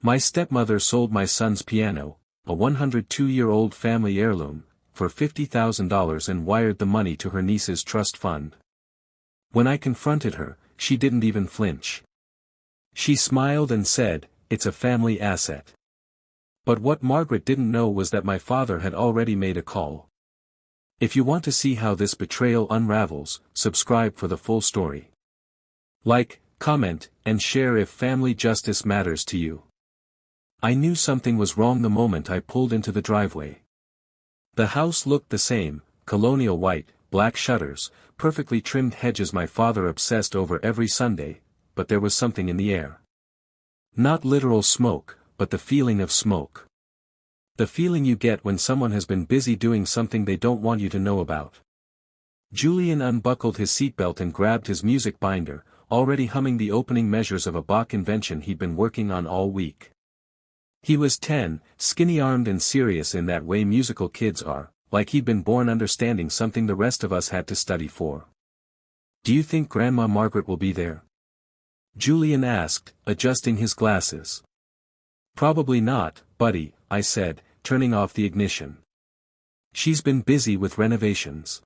My stepmother sold my son's piano, a 102-year-old family heirloom, for $50,000 and wired the money to her niece's trust fund. When I confronted her, she didn't even flinch. She smiled and said, "It's a family asset." But what Margaret didn't know was that my father had already made a call. If you want to see how this betrayal unravels, subscribe for the full story. Like, comment, and share if family justice matters to you. I knew something was wrong the moment I pulled into the driveway. The house looked the same, colonial white, black shutters, perfectly trimmed hedges my father obsessed over every Sunday, but there was something in the air. Not literal smoke, but the feeling of smoke. The feeling you get when someone has been busy doing something they don't want you to know about. Julian unbuckled his seatbelt and grabbed his music binder, already humming the opening measures of a Bach invention he'd been working on all week. He was 10, skinny-armed and serious in that way musical kids are, like he'd been born understanding something the rest of us had to study for. "Do you think Grandma Margaret will be there?" Julian asked, adjusting his glasses. "Probably not, buddy," I said, turning off the ignition. "She's been busy with renovations."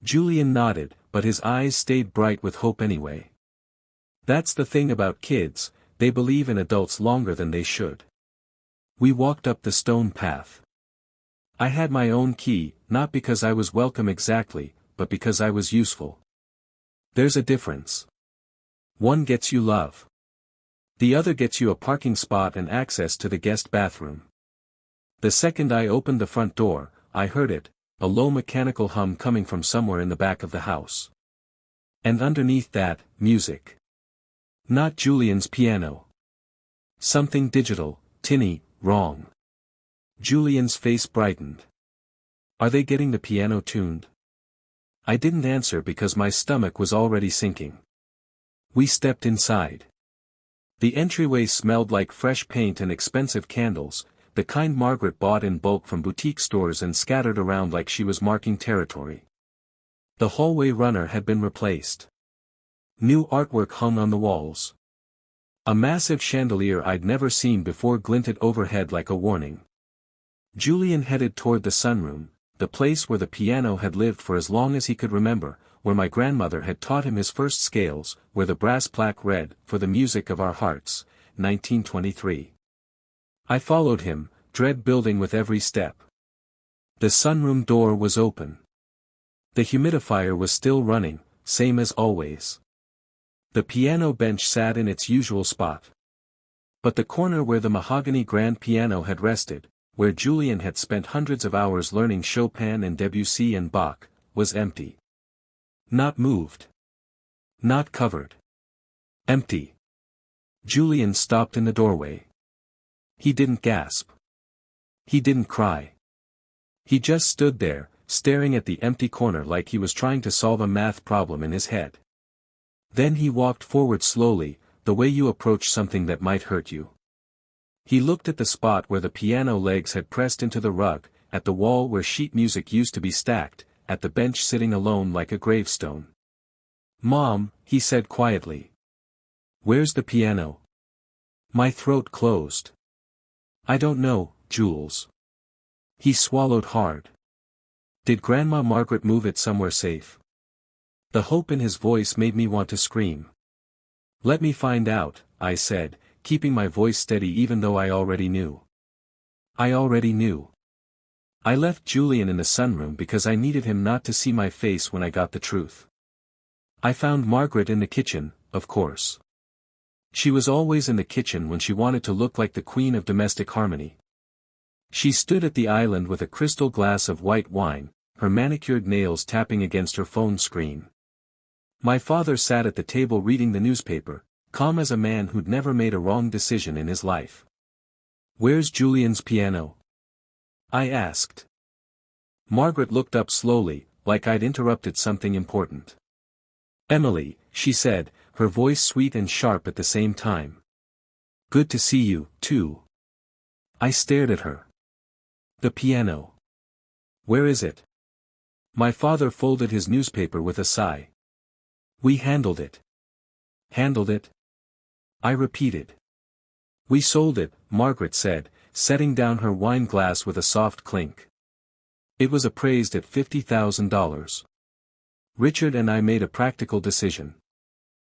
Julian nodded, but his eyes stayed bright with hope anyway. That's the thing about kids, they believe in adults longer than they should. We walked up the stone path. I had my own key, not because I was welcome exactly, but because I was useful. There's a difference. One gets you love. The other gets you a parking spot and access to the guest bathroom. The second I opened the front door, I heard it, a low mechanical hum coming from somewhere in the back of the house. And underneath that, music. Not Julian's piano. Something digital, tinny, wrong. Julian's face brightened. "Are they getting the piano tuned?" I didn't answer because my stomach was already sinking. We stepped inside. The entryway smelled like fresh paint and expensive candles, the kind Margaret bought in bulk from boutique stores and scattered around like she was marking territory. The hallway runner had been replaced. New artwork hung on the walls. A massive chandelier I'd never seen before glinted overhead like a warning. Julian headed toward the sunroom, the place where the piano had lived for as long as he could remember, where my grandmother had taught him his first scales, where the brass plaque read, "For the Music of Our Hearts, 1923. I followed him, dread building with every step. The sunroom door was open. The humidifier was still running, same as always. The piano bench sat in its usual spot. But the corner where the mahogany grand piano had rested, where Julian had spent hundreds of hours learning Chopin and Debussy and Bach, was empty. Not moved. Not covered. Empty. Julian stopped in the doorway. He didn't gasp. He didn't cry. He just stood there, staring at the empty corner like he was trying to solve a math problem in his head. Then he walked forward slowly, the way you approach something that might hurt you. He looked at the spot where the piano legs had pressed into the rug, at the wall where sheet music used to be stacked, at the bench sitting alone like a gravestone. "Mom," he said quietly. "Where's the piano?" My throat closed. "I don't know, Jules." He swallowed hard. "Did Grandma Margaret move it somewhere safe?" The hope in his voice made me want to scream. "Let me find out," I said, keeping my voice steady even though I already knew. I already knew. I left Julian in the sunroom because I needed him not to see my face when I got the truth. I found Margaret in the kitchen, of course. She was always in the kitchen when she wanted to look like the queen of domestic harmony. She stood at the island with a crystal glass of white wine, her manicured nails tapping against her phone screen. My father sat at the table reading the newspaper, calm as a man who'd never made a wrong decision in his life. "Where's Julian's piano?" I asked. Margaret looked up slowly, like I'd interrupted something important. "Emily," she said, her voice sweet and sharp at the same time. "Good to see you, too." I stared at her. "The piano. Where is it?" My father folded his newspaper with a sigh. "We handled it." "Handled it?" I repeated. We sold it, Margaret said, setting down her wine glass with a soft clink. It was appraised at $50,000. Richard and I made a practical decision.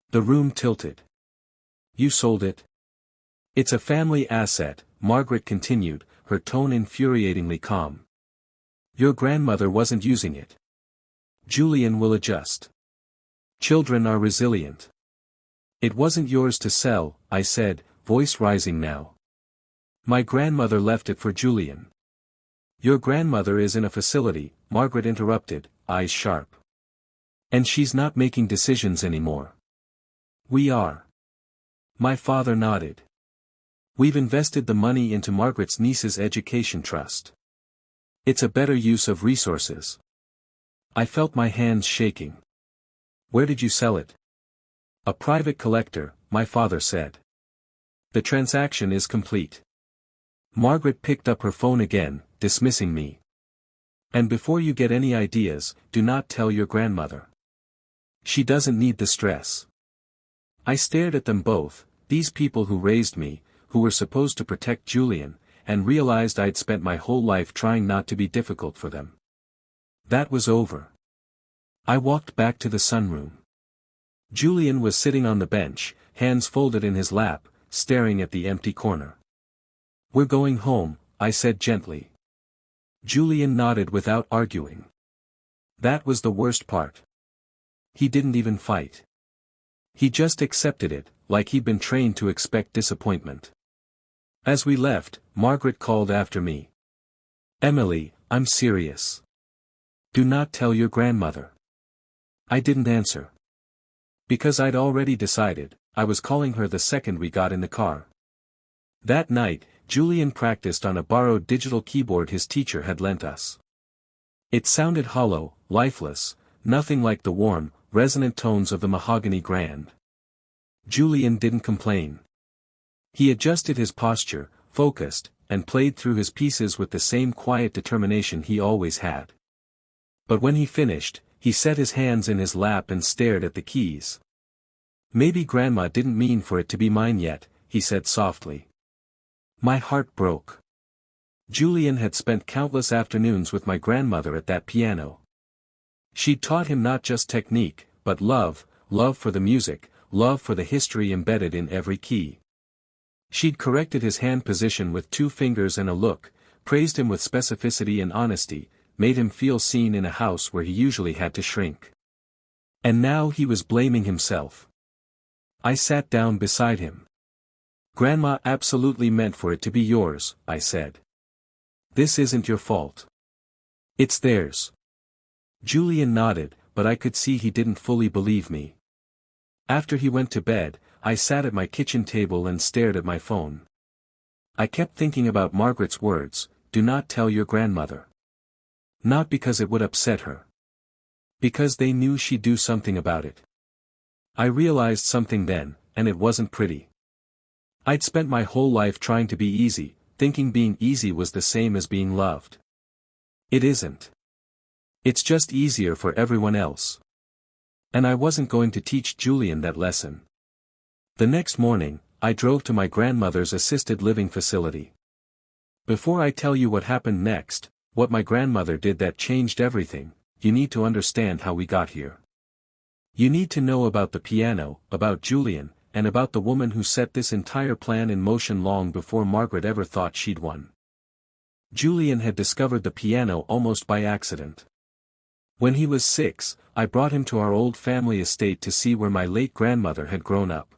The room tilted. You sold it? It's a family asset, Margaret continued, her tone infuriatingly calm. Your grandmother wasn't using it. Julian will adjust. Children are resilient. It wasn't yours to sell, I said, voice rising now. My grandmother left it for Julian. Your grandmother is in a facility, Margaret interrupted, eyes sharp. And she's not making decisions anymore. We are. My father nodded. We've invested the money into Margaret's niece's education trust. It's a better use of resources. I felt my hands shaking. Where did you sell it? A private collector, my father said. The transaction is complete. Margaret picked up her phone again, dismissing me. And before you get any ideas, do not tell your grandmother. She doesn't need the stress. I stared at them both, these people who raised me, who were supposed to protect Julian, and realized I'd spent my whole life trying not to be difficult for them. That was over. I walked back to the sunroom. Julian was sitting on the bench, hands folded in his lap, staring at the empty corner. We're going home, I said gently. Julian nodded without arguing. That was the worst part. He didn't even fight. He just accepted it, like he'd been trained to expect disappointment. As we left, Margaret called after me. Emily, I'm serious. Do not tell your grandmother. I didn't answer. Because I'd already decided, I was calling her the second we got in the car. That night, Julian practiced on a borrowed digital keyboard his teacher had lent us. It sounded hollow, lifeless, nothing like the warm, resonant tones of the mahogany grand. Julian didn't complain. He adjusted his posture, focused, and played through his pieces with the same quiet determination he always had. But when he finished, he set his hands in his lap and stared at the keys. Maybe Grandma didn't mean for it to be mine yet, he said softly. My heart broke. Julian had spent countless afternoons with my grandmother at that piano. She'd taught him not just technique, but love, love for the music, love for the history embedded in every key. She'd corrected his hand position with 2 fingers and a look, praised him with specificity and honesty, made him feel seen in a house where he usually had to shrink. And now he was blaming himself. I sat down beside him. Grandma absolutely meant for it to be yours, I said. This isn't your fault. It's theirs. Julian nodded, but I could see he didn't fully believe me. After he went to bed, I sat at my kitchen table and stared at my phone. I kept thinking about Margaret's words, do not tell your grandmother. Not because it would upset her. Because they knew she'd do something about it. I realized something then, and it wasn't pretty. I'd spent my whole life trying to be easy, thinking being easy was the same as being loved. It isn't. It's just easier for everyone else. And I wasn't going to teach Julian that lesson. The next morning, I drove to my grandmother's assisted living facility. Before I tell you what happened next, what my grandmother did that changed everything, you need to understand how we got here. You need to know about the piano, about Julian, and about the woman who set this entire plan in motion long before Margaret ever thought she'd won. Julian had discovered the piano almost by accident. When he was 6, I brought him to our old family estate to see where my late grandmother had grown up.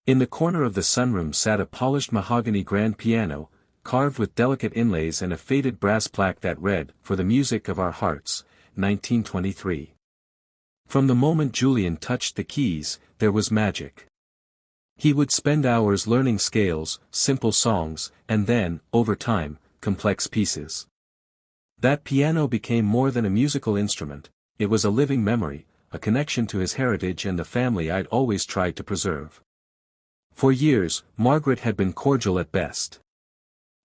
In the corner of the sunroom sat a polished mahogany grand piano, carved with delicate inlays and a faded brass plaque that read, For the Music of Our Hearts, 1923. From the moment Julian touched the keys, there was magic. He would spend hours learning scales, simple songs, and then, over time, complex pieces. That piano became more than a musical instrument, it was a living memory, a connection to his heritage and the family I'd always tried to preserve. For years, Margaret had been cordial at best.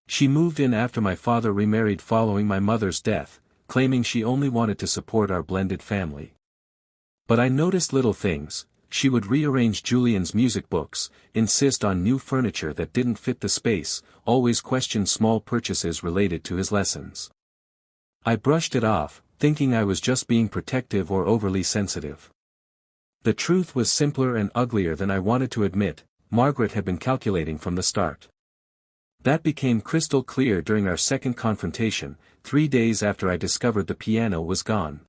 She moved in after my father remarried following my mother's death, claiming she only wanted to support our blended family. But I noticed little things, she would rearrange Julian's music books, insist on new furniture that didn't fit the space, always question small purchases related to his lessons. I brushed it off, thinking I was just being protective or overly sensitive. The truth was simpler and uglier than I wanted to admit. Margaret had been calculating from the start. That became crystal clear during our second confrontation, 3 days after I discovered the piano was gone.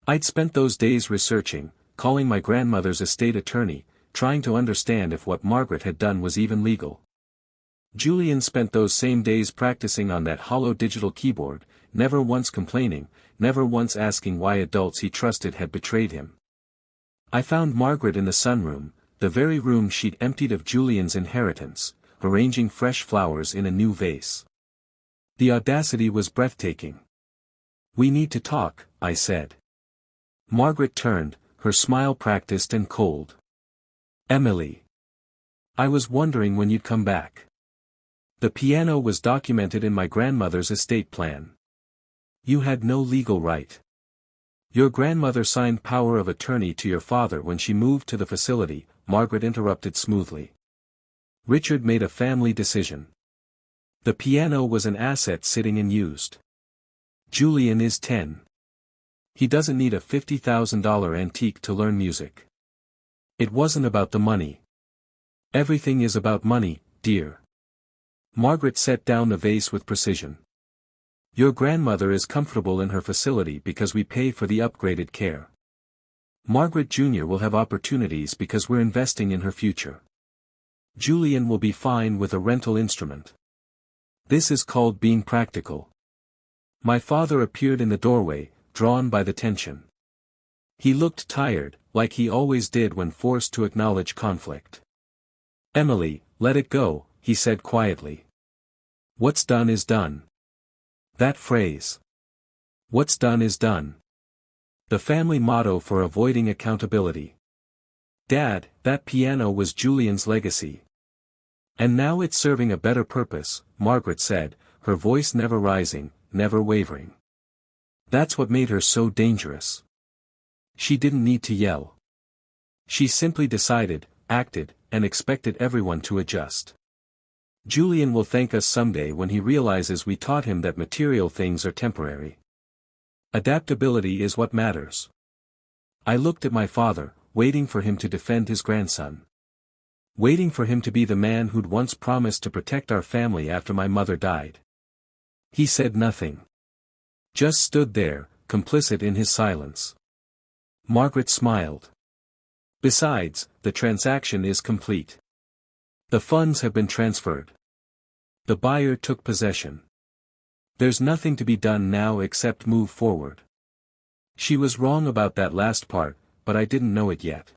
I'd spent those days researching, calling my grandmother's estate attorney, trying to understand if what Margaret had done was even legal. Julian spent those same days practicing on that hollow digital keyboard, never once complaining, never once asking why adults he trusted had betrayed him. I found Margaret in the sunroom, the very room she'd emptied of Julian's inheritance, arranging fresh flowers in a new vase. The audacity was breathtaking. "We need to talk," I said. Margaret turned, her smile practiced and cold. "Emily. I was wondering when you'd come back. The piano was documented in my grandmother's estate plan. You had no legal right. Your grandmother signed power of attorney to your father when she moved to the facility," Margaret interrupted smoothly. "Richard made a family decision. The piano was an asset sitting unused. Julian is 10. He doesn't need a $50,000 antique to learn music. It wasn't about the money. Everything is about money, dear." Margaret set down the vase with precision. "Your grandmother is comfortable in her facility because we pay for the upgraded care. Margaret Jr. will have opportunities because we're investing in her future. Julian will be fine with a rental instrument. This is called being practical." My father appeared in the doorway, drawn by the tension. He looked tired, like he always did when forced to acknowledge conflict. "Emily, let it go," he said quietly. "What's done is done. That phrase. What's done is done. The family motto for avoiding accountability. Dad, that piano was Julian's legacy. And now it's serving a better purpose," Margaret said, her voice never rising, never wavering. That's what made her so dangerous. She didn't need to yell. She simply decided, acted, and expected everyone to adjust. Julian will thank us someday when he realizes we taught him that material things are temporary. Adaptability is what matters. I looked at my father, waiting for him to defend his grandson. Waiting for him to be the man who'd once promised to protect our family after my mother died. He said nothing. Just stood there, complicit in his silence. Margaret smiled. "Besides, the transaction is complete. The funds have been transferred. The buyer took possession. There's nothing to be done now except move forward." She was wrong about that last part, but I didn't know it yet.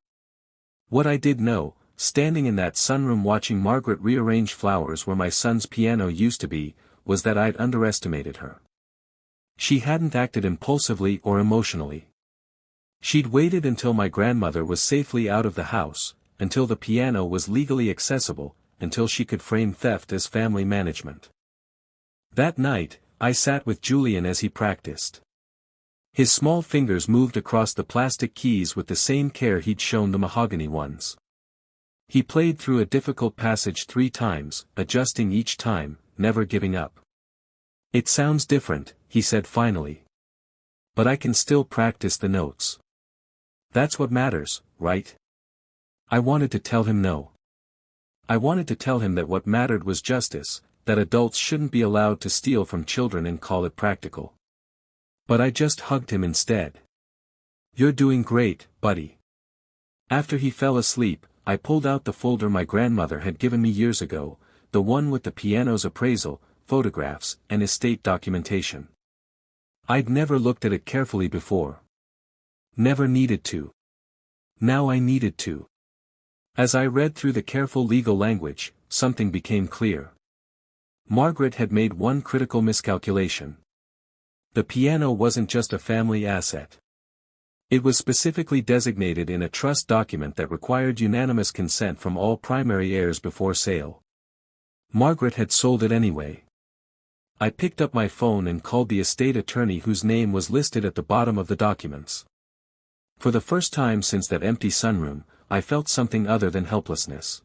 What I did know, standing in that sunroom watching Margaret rearrange flowers where my son's piano used to be, was that I'd underestimated her. She hadn't acted impulsively or emotionally. She'd waited until my grandmother was safely out of the house, until the piano was legally accessible, until she could frame theft as family management. That night, I sat with Julian as he practiced. His small fingers moved across the plastic keys with the same care he'd shown the mahogany ones. He played through a difficult passage 3 times, adjusting each time, never giving up. "It sounds different," he said finally. "But I can still practice the notes. That's what matters, right?" I wanted to tell him no. I wanted to tell him that what mattered was justice, that adults shouldn't be allowed to steal from children and call it practical. But I just hugged him instead. "You're doing great, buddy." After he fell asleep, I pulled out the folder my grandmother had given me years ago, the one with the piano's appraisal, photographs, and estate documentation. I'd never looked at it carefully before. Never needed to. Now I needed to. As I read through the careful legal language, something became clear. Margaret had made one critical miscalculation. The piano wasn't just a family asset. It was specifically designated in a trust document that required unanimous consent from all primary heirs before sale. Margaret had sold it anyway. I picked up my phone and called the estate attorney whose name was listed at the bottom of the documents. For the first time since that empty sunroom, I felt something other than helplessness.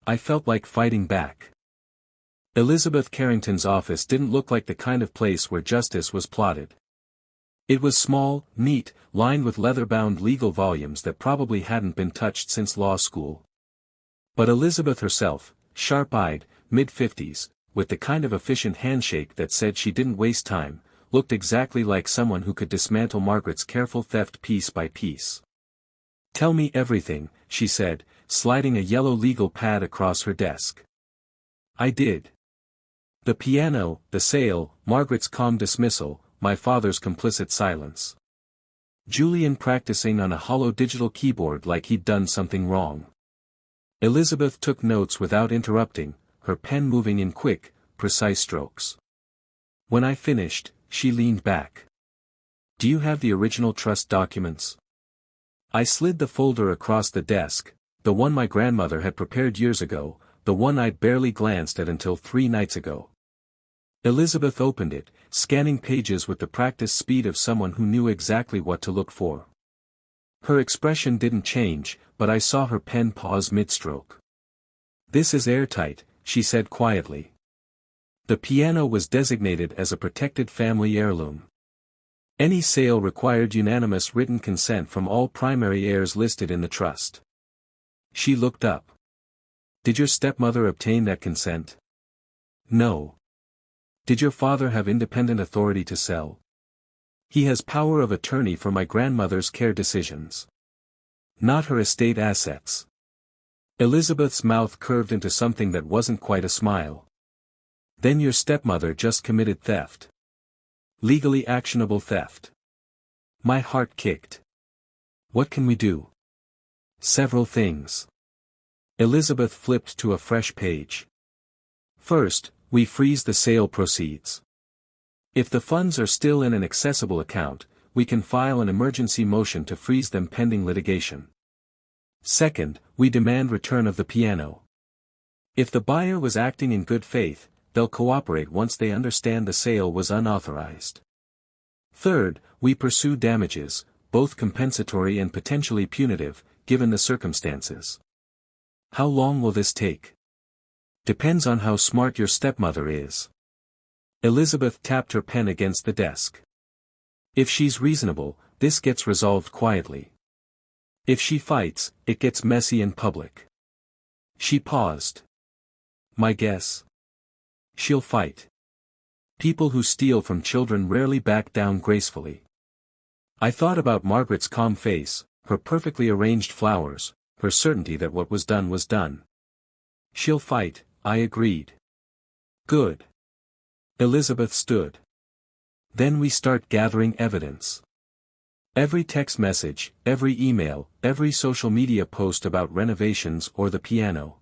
I felt like fighting back. Elizabeth Carrington's office didn't look like the kind of place where justice was plotted. It was small, neat, lined with leather-bound legal volumes that probably hadn't been touched since law school. But Elizabeth herself, sharp-eyed, mid-50s, with the kind of efficient handshake that said she didn't waste time, looked exactly like someone who could dismantle Margaret's careful theft piece by piece. "Tell me everything," she said, sliding a yellow legal pad across her desk. I did. The piano, the sale, Margaret's calm dismissal, my father's complicit silence. Julian practicing on a hollow digital keyboard like he'd done something wrong. Elizabeth took notes without interrupting, her pen moving in quick, precise strokes. When I finished, she leaned back. "Do you have the original trust documents?" I slid the folder across the desk, the one my grandmother had prepared years ago, the one I'd barely glanced at until 3 nights ago. Elizabeth opened it, scanning pages with the practiced speed of someone who knew exactly what to look for. Her expression didn't change, but I saw her pen pause mid-stroke. "This is airtight," she said quietly. The piano was designated as a protected family heirloom. Any sale required unanimous written consent from all primary heirs listed in the trust. She looked up. "Did your stepmother obtain that consent?" "No." "Did your father have independent authority to sell?" "He has power of attorney for my grandmother's care decisions. Not her estate assets." Elizabeth's mouth curved into something that wasn't quite a smile. "Then your stepmother just committed theft. Legally actionable theft." My heart kicked. "What can we do?" "Several things." Elizabeth flipped to a fresh page. "First, we freeze the sale proceeds. If the funds are still in an accessible account, we can file an emergency motion to freeze them pending litigation. Second, we demand return of the piano. If the buyer was acting in good faith, they'll cooperate once they understand the sale was unauthorized. Third, we pursue damages, both compensatory and potentially punitive, given the circumstances. How long will this take? Depends on how smart your stepmother is." Elizabeth tapped her pen against the desk. "If she's reasonable, this gets resolved quietly. If she fights, it gets messy in public." She paused. "My guess? She'll fight. People who steal from children rarely back down gracefully." I thought about Margaret's calm face, her perfectly arranged flowers, her certainty that what was done was done. "She'll fight," I agreed. "Good." Elizabeth stood. "Then we start gathering evidence. Every text message, every email, every social media post about renovations or the piano.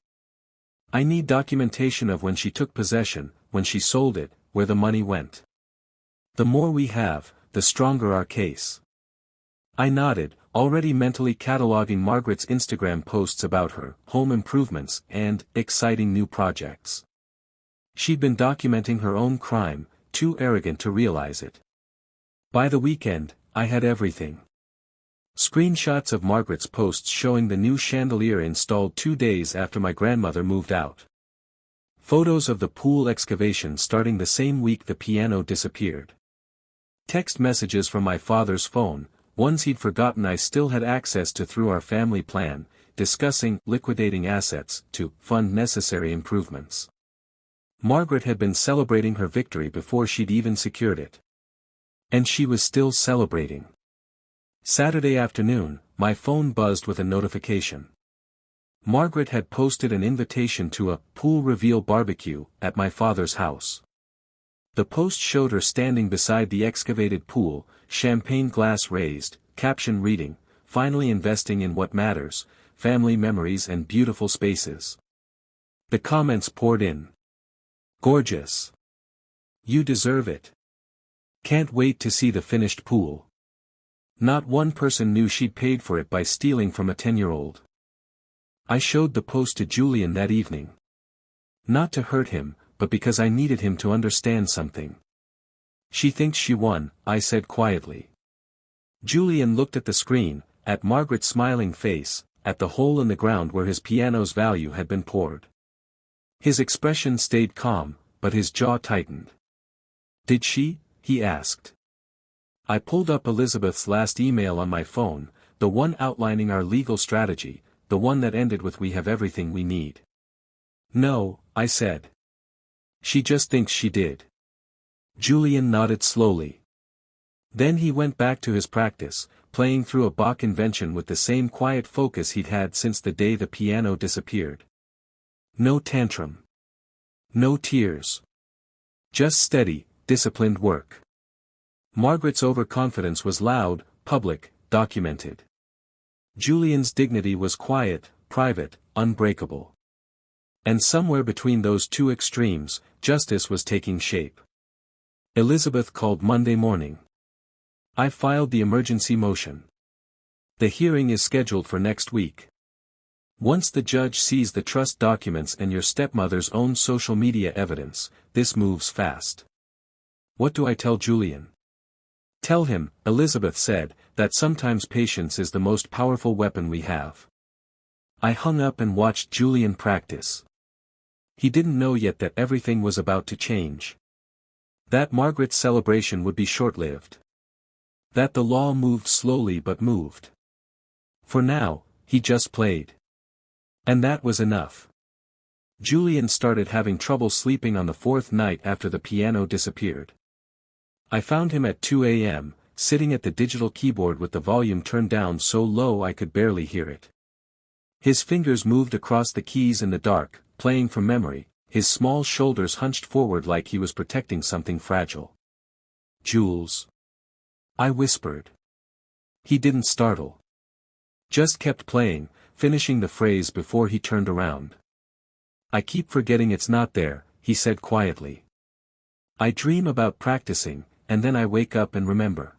I need documentation of when she took possession, when she sold it, where the money went. The more we have, the stronger our case." I nodded, already mentally cataloging Margaret's Instagram posts about her home improvements and exciting new projects. She'd been documenting her own crime, too arrogant to realize it. By the weekend, I had everything. Screenshots of Margaret's posts showing the new chandelier installed 2 days after my grandmother moved out. Photos of the pool excavation starting the same week the piano disappeared. Text messages from my father's phone, ones he'd forgotten I still had access to through our family plan, discussing liquidating assets to fund necessary improvements. Margaret had been celebrating her victory before she'd even secured it. And she was still celebrating. Saturday afternoon, my phone buzzed with a notification. Margaret had posted an invitation to a pool reveal barbecue at my father's house. The post showed her standing beside the excavated pool, champagne glass raised, caption reading, "Finally investing in what matters, family memories and beautiful spaces." The comments poured in. "Gorgeous. You deserve it. Can't wait to see the finished pool." Not one person knew she'd paid for it by stealing from a 10-year-old. I showed the post to Julian that evening. Not to hurt him, but because I needed him to understand something. "She thinks she won," I said quietly. Julian looked at the screen, at Margaret's smiling face, at the hole in the ground where his piano's value had been poured. His expression stayed calm, but his jaw tightened. "Did she?" he asked. I pulled up Elizabeth's last email on my phone, the one outlining our legal strategy, the one that ended with "We have everything we need." "No," I said. "She just thinks she did." Julian nodded slowly. Then he went back to his practice, playing through a Bach invention with the same quiet focus he'd had since the day the piano disappeared. No tantrum. No tears. Just steady, disciplined work. Margaret's overconfidence was loud, public, documented. Julian's dignity was quiet, private, unbreakable. And somewhere between those two extremes, justice was taking shape. Elizabeth called Monday morning. I filed the emergency motion. The hearing is scheduled for next week. Once the judge sees the trust documents and your stepmother's own social media evidence, this moves fast. What do I tell Julian? Tell him, Elizabeth said, that sometimes patience is the most powerful weapon we have. I hung up and watched Julian practice. He didn't know yet that everything was about to change. That Margaret's celebration would be short-lived. That the law moved slowly but moved. For now, he just played. And that was enough. Julian started having trouble sleeping on the fourth night after the piano disappeared. I found him at 2 a.m., sitting at the digital keyboard with the volume turned down so low I could barely hear it. His fingers moved across the keys in the dark, playing from memory, his small shoulders hunched forward like he was protecting something fragile. "Jules." I whispered. He didn't startle. Just kept playing, finishing the phrase before he turned around. "I keep forgetting it's not there," he said quietly. "I dream about practicing, and then I wake up and remember."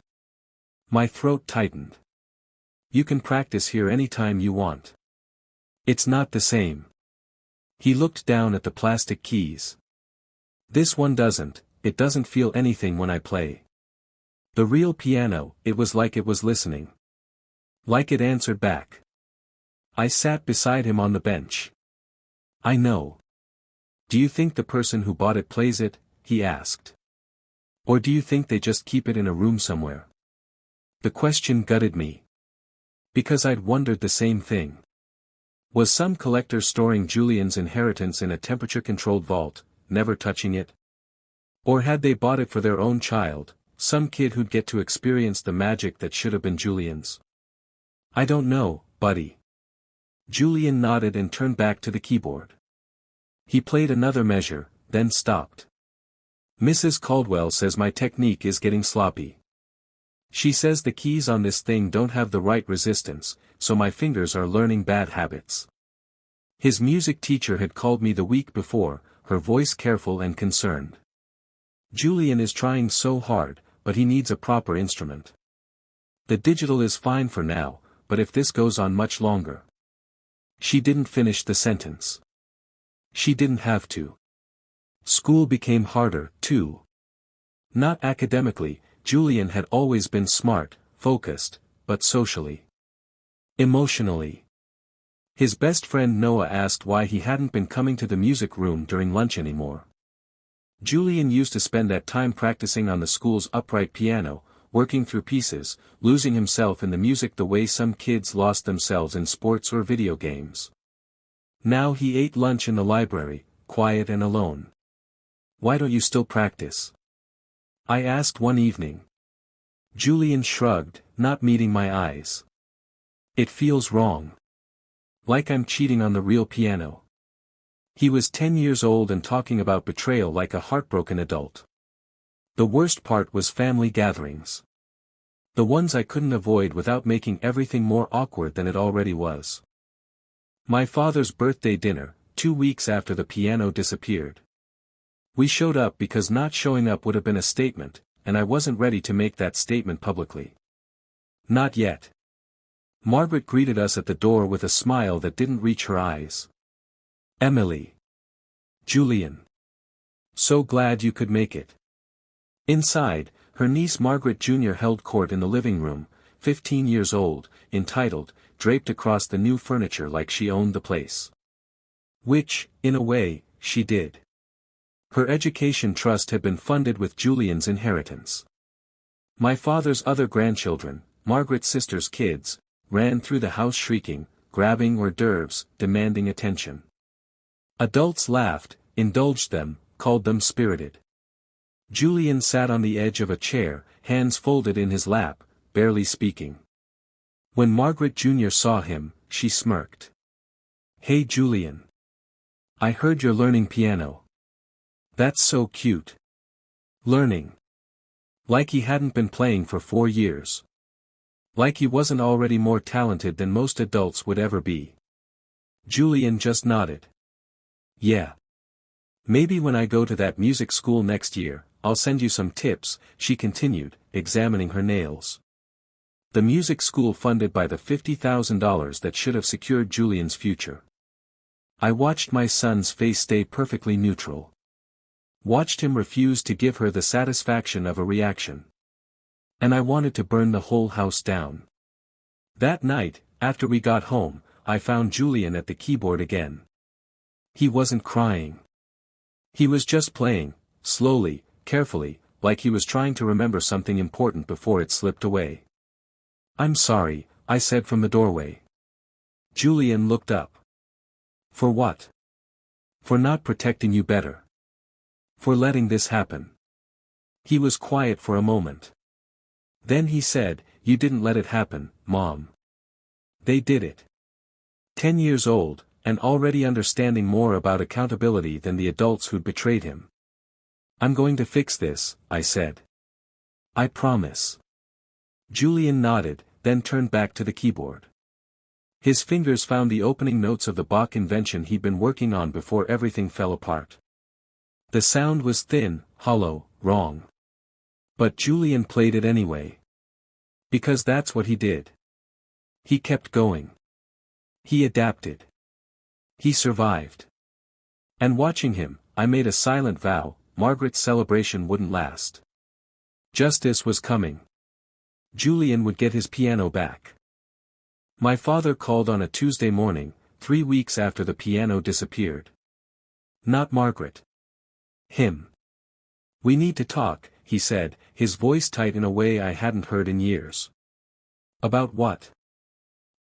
My throat tightened. "You can practice here anytime you want. It's not the same." He looked down at the plastic keys. "This one doesn't, it doesn't feel anything when I play. The real piano, it was like it was listening. Like it answered back." I sat beside him on the bench. "I know. Do you think the person who bought it plays it?" he asked. "Or do you think they just keep it in a room somewhere?" The question gutted me. Because I'd wondered the same thing. Was some collector storing Julian's inheritance in a temperature-controlled vault, never touching it? Or had they bought it for their own child, some kid who'd get to experience the magic that should have been Julian's? "I don't know, buddy." Julian nodded and turned back to the keyboard. He played another measure, then stopped. "Mrs. Caldwell says my technique is getting sloppy. She says the keys on this thing don't have the right resistance, so my fingers are learning bad habits." His music teacher had called me the week before, her voice careful and concerned. "Julian is trying so hard, but he needs a proper instrument. The digital is fine for now, but if this goes on much longer." She didn't finish the sentence. She didn't have to. School became harder, too. Not academically, Julian had always been smart, focused, but socially. Emotionally. His best friend Noah asked why he hadn't been coming to the music room during lunch anymore. Julian used to spend that time practicing on the school's upright piano, working through pieces, losing himself in the music the way some kids lost themselves in sports or video games. Now he ate lunch in the library, quiet and alone. "Why don't you still practice?" I asked one evening. Julian shrugged, not meeting my eyes. "It feels wrong. Like I'm cheating on the real piano." He was 10 years old and talking about betrayal like a heartbroken adult. The worst part was family gatherings. The ones I couldn't avoid without making everything more awkward than it already was. My father's birthday dinner, 2 weeks after the piano disappeared. We showed up because not showing up would have been a statement, and I wasn't ready to make that statement publicly. Not yet. Margaret greeted us at the door with a smile that didn't reach her eyes. "Emily. Julian. So glad you could make it." Inside, her niece Margaret Jr. held court in the living room, 15 years old, entitled, draped across the new furniture like she owned the place. Which, in a way, she did. Her education trust had been funded with Julian's inheritance. My father's other grandchildren, Margaret's sister's kids, ran through the house shrieking, grabbing hors d'oeuvres, demanding attention. Adults laughed, indulged them, called them spirited. Julian sat on the edge of a chair, hands folded in his lap, barely speaking. When Margaret Jr. saw him, she smirked. "Hey Julian. I heard you're learning piano. That's so cute." Learning. Like he hadn't been playing for 4 years. Like he wasn't already more talented than most adults would ever be. Julian just nodded. "Yeah. Maybe when I go to that music school next year, I'll send you some tips," she continued, examining her nails. The music school funded by the $50,000 that should have secured Julian's future. I watched my son's face stay perfectly neutral. Watched him refuse to give her the satisfaction of a reaction. And I wanted to burn the whole house down. That night, after we got home, I found Julian at the keyboard again. He wasn't crying. He was just playing, slowly, carefully, like he was trying to remember something important before it slipped away. "I'm sorry," I said from the doorway. Julian looked up. "For what?" "For not protecting you better. For letting this happen." He was quiet for a moment. Then he said, "You didn't let it happen, Mom. They did it." 10 years old, and already understanding more about accountability than the adults who'd betrayed him. "I'm going to fix this," I said. "I promise." Julian nodded, then turned back to the keyboard. His fingers found the opening notes of the Bach invention he'd been working on before everything fell apart. The sound was thin, hollow, wrong. But Julian played it anyway. Because that's what he did. He kept going. He adapted. He survived. And watching him, I made a silent vow: Margaret's celebration wouldn't last. Justice was coming. Julian would get his piano back. My father called on a Tuesday morning, 3 weeks after the piano disappeared. Not Margaret. Him. "We need to talk," he said, his voice tight in a way I hadn't heard in years. "About what?"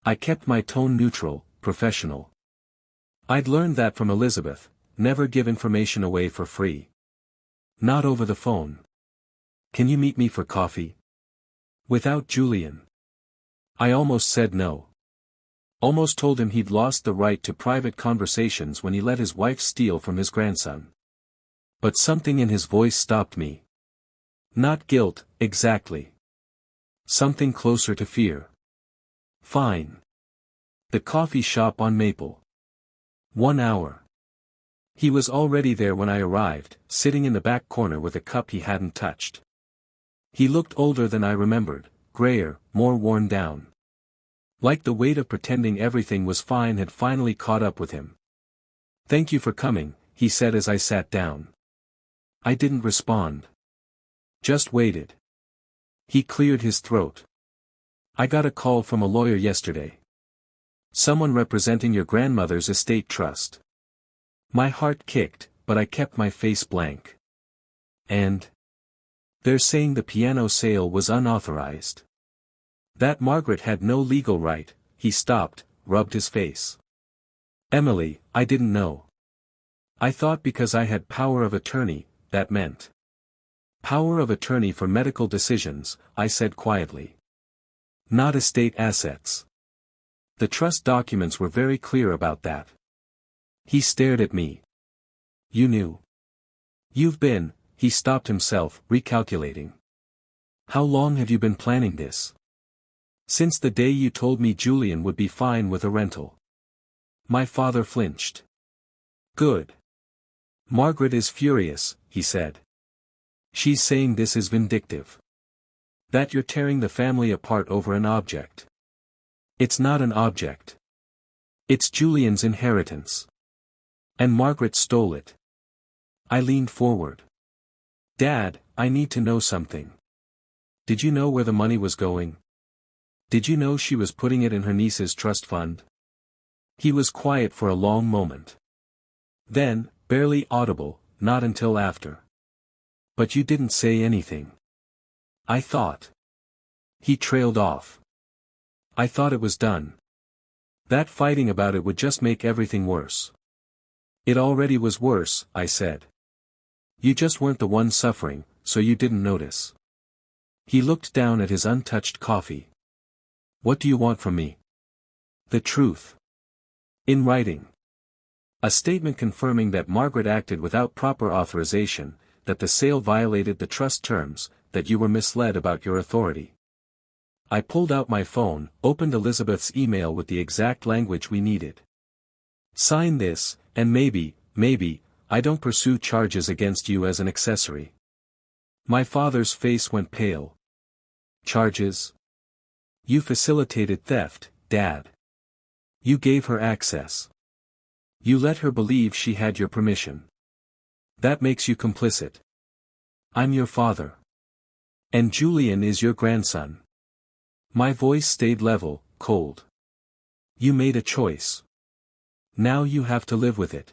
I kept my tone neutral, professional. I'd learned that from Elizabeth: never give information away for free. Not over the phone. "Can you meet me for coffee?" Without Julian. I almost said no. Almost told him he'd lost the right to private conversations when he let his wife steal from his grandson. But something in his voice stopped me. Not guilt, exactly. Something closer to fear. "Fine." The coffee shop on Maple. 1 hour. He was already there when I arrived, sitting in the back corner with a cup he hadn't touched. He looked older than I remembered, grayer, more worn down. Like the weight of pretending everything was fine had finally caught up with him. "Thank you for coming," he said as I sat down. I didn't respond. Just waited. He cleared his throat. "I got a call from a lawyer yesterday. Someone representing your grandmother's estate trust." My heart kicked, but I kept my face blank. "And? They're saying the piano sale was unauthorized. That Margaret had no legal right." He stopped, rubbed his face. "Emily, I didn't know. I thought because I had power of attorney, that meant." "Power of attorney for medical decisions," I said quietly. "Not estate assets. The trust documents were very clear about that." He stared at me. "You knew?" "You've been," he stopped himself, recalculating. "How long have you been planning this?" "Since the day you told me Julian would be fine with a rental." My father flinched. "Good. Margaret is furious," he said. "She's saying this is vindictive. That you're tearing the family apart over an object." "It's not an object. It's Julian's inheritance. And Margaret stole it." I leaned forward. "Dad, I need to know something. Did you know where the money was going?" Did you know she was putting it in her niece's trust fund? He was quiet for a long moment. Then, barely audible, not until after. But you didn't say anything. I thought. He trailed off. I thought it was done. That fighting about it would just make everything worse. It already was worse, I said. You just weren't the one suffering, so you didn't notice. He looked down at his untouched coffee. What do you want from me? The truth. In writing. A statement confirming that Margaret acted without proper authorization, that the sale violated the trust terms, that you were misled about your authority. I pulled out my phone, opened Elizabeth's email with the exact language we needed. Sign this, and maybe, I don't pursue charges against you as an accessory. My father's face went pale. Charges? You facilitated theft, Dad. You gave her access. You let her believe she had your permission. That makes you complicit. I'm your father. And Julian is your grandson. My voice stayed level, cold. You made a choice. Now you have to live with it.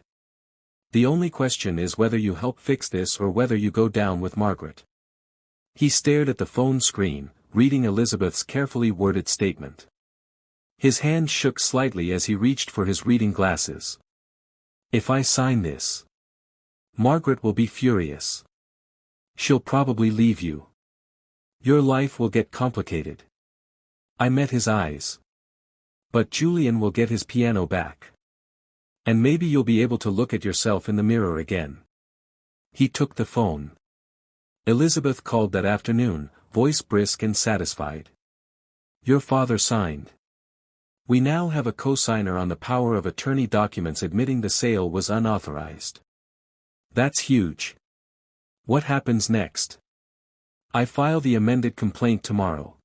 The only question is whether you help fix this or whether you go down with Margaret. He stared at the phone screen, reading Elizabeth's carefully worded statement. His hand shook slightly as he reached for his reading glasses. If I sign this, Margaret will be furious. She'll probably leave you. Your life will get complicated. I met his eyes. But Julian will get his piano back. And maybe you'll be able to look at yourself in the mirror again. He took the phone. Elizabeth called that afternoon, voice brisk and satisfied. Your father signed. We now have a co-signer on the power of attorney documents admitting the sale was unauthorized. That's huge. What happens next? I file the amended complaint tomorrow.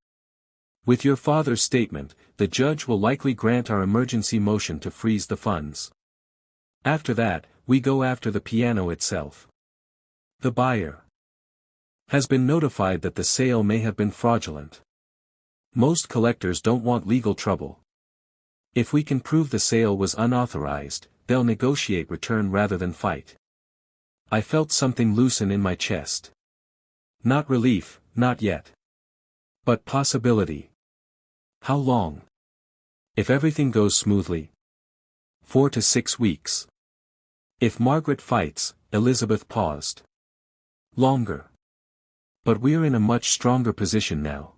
With your father's statement, the judge will likely grant our emergency motion to freeze the funds. After that, we go after the piano itself. The buyer has been notified that the sale may have been fraudulent. Most collectors don't want legal trouble. If we can prove the sale was unauthorized, they'll negotiate return rather than fight. I felt something loosen in my chest. Not relief, not yet. But possibility. How long? If everything goes smoothly. 4 to 6 weeks. If Margaret fights, Elizabeth paused. Longer. But we're in a much stronger position now.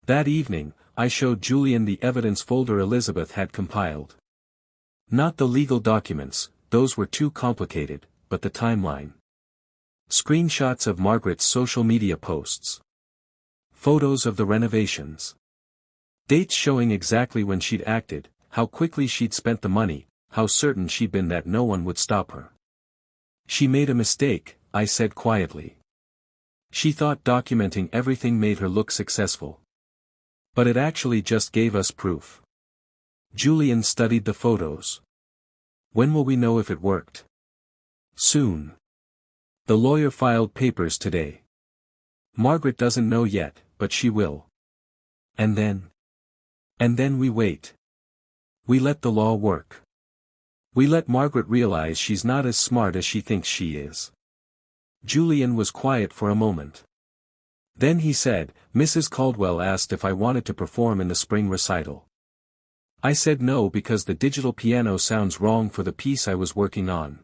That evening, I showed Julian the evidence folder Elizabeth had compiled. Not the legal documents, those were too complicated, but the timeline. Screenshots of Margaret's social media posts. Photos of the renovations. Dates showing exactly when she'd acted, how quickly she'd spent the money, how certain she'd been that no one would stop her. She made a mistake, I said quietly. She thought documenting everything made her look successful. But it actually just gave us proof. Julian studied the photos. When will we know if it worked? Soon. The lawyer filed papers today. Margaret doesn't know yet, but she will. And then? And then we wait. We let the law work. We let Margaret realize she's not as smart as she thinks she is. Julian was quiet for a moment. Then he said, Mrs. Caldwell asked if I wanted to perform in the spring recital. I said no because the digital piano sounds wrong for the piece I was working on.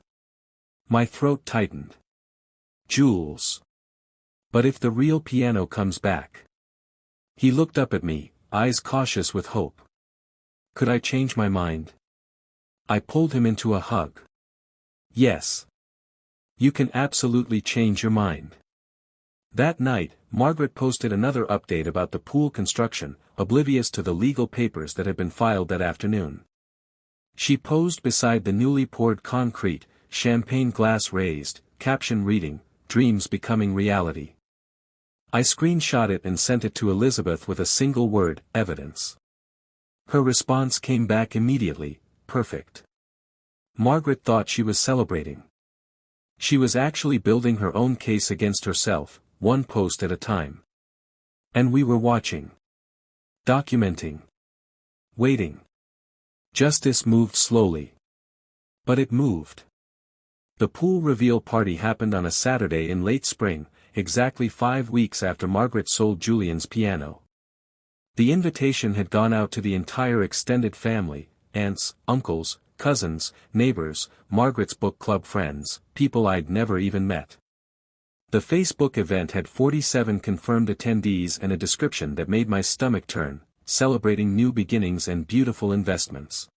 My throat tightened. Jules. But if the real piano comes back? He looked up at me, eyes cautious with hope. Could I change my mind? I pulled him into a hug. Yes. You can absolutely change your mind. That night, Margaret posted another update about the pool construction, oblivious to the legal papers that had been filed that afternoon. She posed beside the newly poured concrete, champagne glass raised, caption reading, "Dreams becoming reality." I screenshot it and sent it to Elizabeth with a single word, evidence. Her response came back immediately, perfect. Margaret thought she was celebrating. She was actually building her own case against herself, one post at a time. And we were watching. Documenting. Waiting. Justice moved slowly. But it moved. The pool reveal party happened on a Saturday in late spring, exactly 5 weeks after Margaret sold Julian's piano. The invitation had gone out to the entire extended family, aunts, uncles, cousins, neighbors, Margaret's book club friends, people I'd never even met. The Facebook event had 47 confirmed attendees and a description that made my stomach turn, celebrating new beginnings and beautiful investments.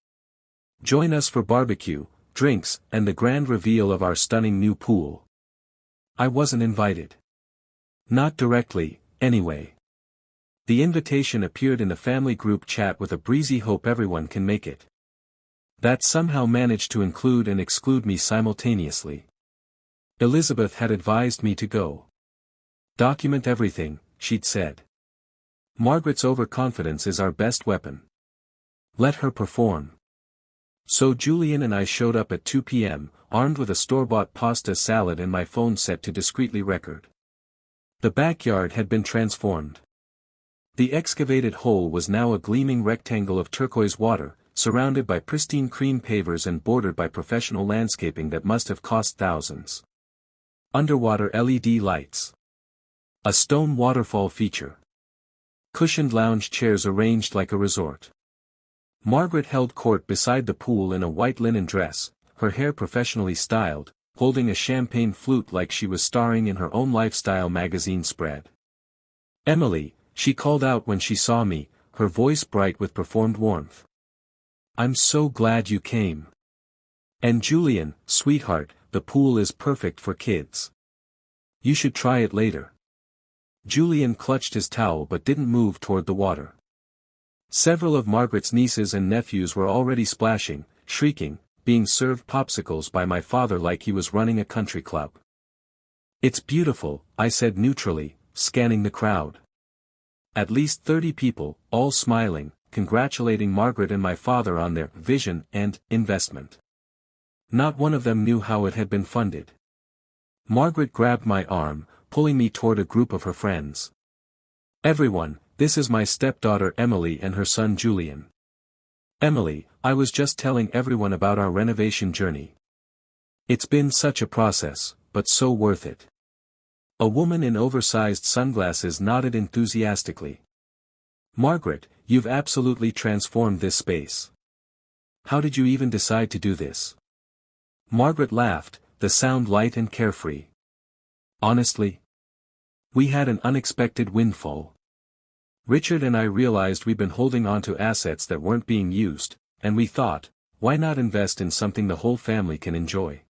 Join us for barbecue, drinks, and the grand reveal of our stunning new pool. I wasn't invited. Not directly, anyway. The invitation appeared in the family group chat with a breezy hope everyone can make it. That somehow managed to include and exclude me simultaneously. Elizabeth had advised me to go. Document everything, she'd said. Margaret's overconfidence is our best weapon. Let her perform. So Julian and I showed up at 2 p.m., armed with a store-bought pasta salad and my phone set to discreetly record. The backyard had been transformed. The excavated hole was now a gleaming rectangle of turquoise water, surrounded by pristine cream pavers and bordered by professional landscaping that must have cost thousands. Underwater LED lights. A stone waterfall feature. Cushioned lounge chairs arranged like a resort. Margaret held court beside the pool in a white linen dress, her hair professionally styled, holding a champagne flute like she was starring in her own lifestyle magazine spread. "Emily," she called out when she saw me, her voice bright with performed warmth. "I'm so glad you came. And Julian, sweetheart, the pool is perfect for kids. You should try it later." Julian clutched his towel but didn't move toward the water. Several of Margaret's nieces and nephews were already splashing, shrieking, being served popsicles by my father like he was running a country club. "It's beautiful," I said neutrally, scanning the crowd. At least 30 people, all smiling, congratulating Margaret and my father on their vision and investment. Not one of them knew how it had been funded. Margaret grabbed my arm, pulling me toward a group of her friends. "Everyone, this is my stepdaughter Emily and her son Julian. Emily, I was just telling everyone about our renovation journey. It's been such a process, but so worth it." A woman in oversized sunglasses nodded enthusiastically. "Margaret, you've absolutely transformed this space. How did you even decide to do this?" Margaret laughed, the sound light and carefree. "Honestly, we had an unexpected windfall. Richard and I realized we'd been holding on to assets that weren't being used, and we thought, why not invest in something the whole family can enjoy?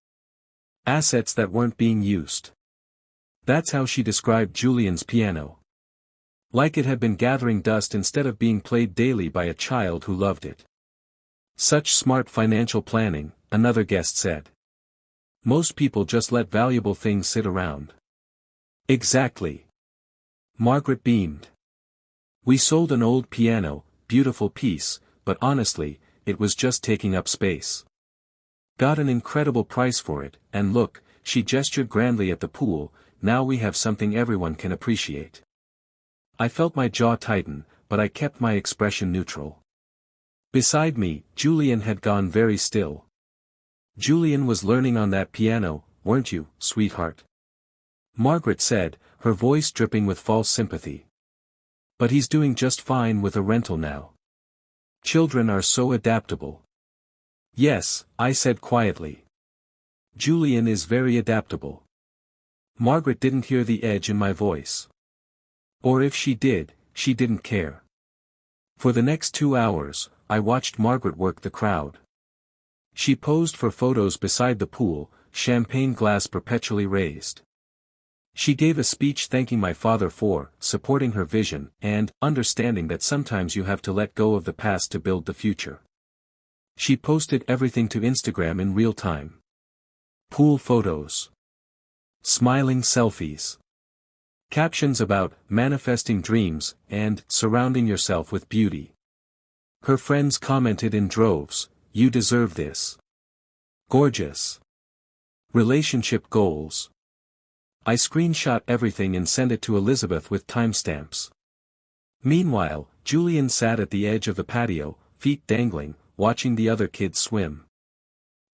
Assets that weren't being used." That's how she described Julian's piano. Like it had been gathering dust instead of being played daily by a child who loved it. "Such smart financial planning," another guest said. "Most people just let valuable things sit around." "Exactly." Margaret beamed. "We sold an old piano, beautiful piece, but honestly, it was just taking up space. Got an incredible price for it, and look," she gestured grandly at the pool, "now we have something everyone can appreciate." I felt my jaw tighten, but I kept my expression neutral. Beside me, Julian had gone very still. "Julian was learning on that piano, weren't you, sweetheart?" Margaret said, her voice dripping with false sympathy. "But he's doing just fine with a rental now. Children are so adaptable." "Yes," I said quietly. "Julian is very adaptable." Margaret didn't hear the edge in my voice. Or if she did, she didn't care. For the next 2 hours, I watched Margaret work the crowd. She posed for photos beside the pool, champagne glass perpetually raised. She gave a speech thanking my father for supporting her vision and understanding that sometimes you have to let go of the past to build the future. She posted everything to Instagram in real time. Pool photos. Smiling selfies. Captions about manifesting dreams and surrounding yourself with beauty. Her friends commented in droves, "You deserve this. Gorgeous. Relationship goals." I screenshot everything and sent it to Elizabeth with timestamps. Meanwhile, Julian sat at the edge of the patio, feet dangling, watching the other kids swim.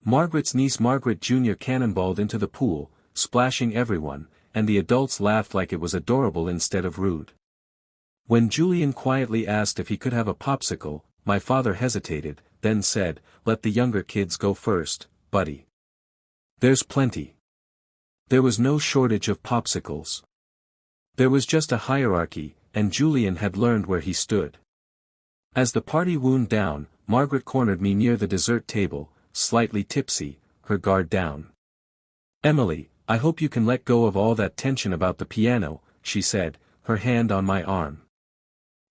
Margaret's niece Margaret Jr. cannonballed into the pool, splashing everyone, and the adults laughed like it was adorable instead of rude. When Julian quietly asked if he could have a popsicle, my father hesitated, then said, "Let the younger kids go first, buddy. There's plenty." There was no shortage of popsicles. There was just a hierarchy, and Julian had learned where he stood. As the party wound down, Margaret cornered me near the dessert table, slightly tipsy, her guard down. "Emily, I hope you can let go of all that tension about the piano," she said, her hand on my arm.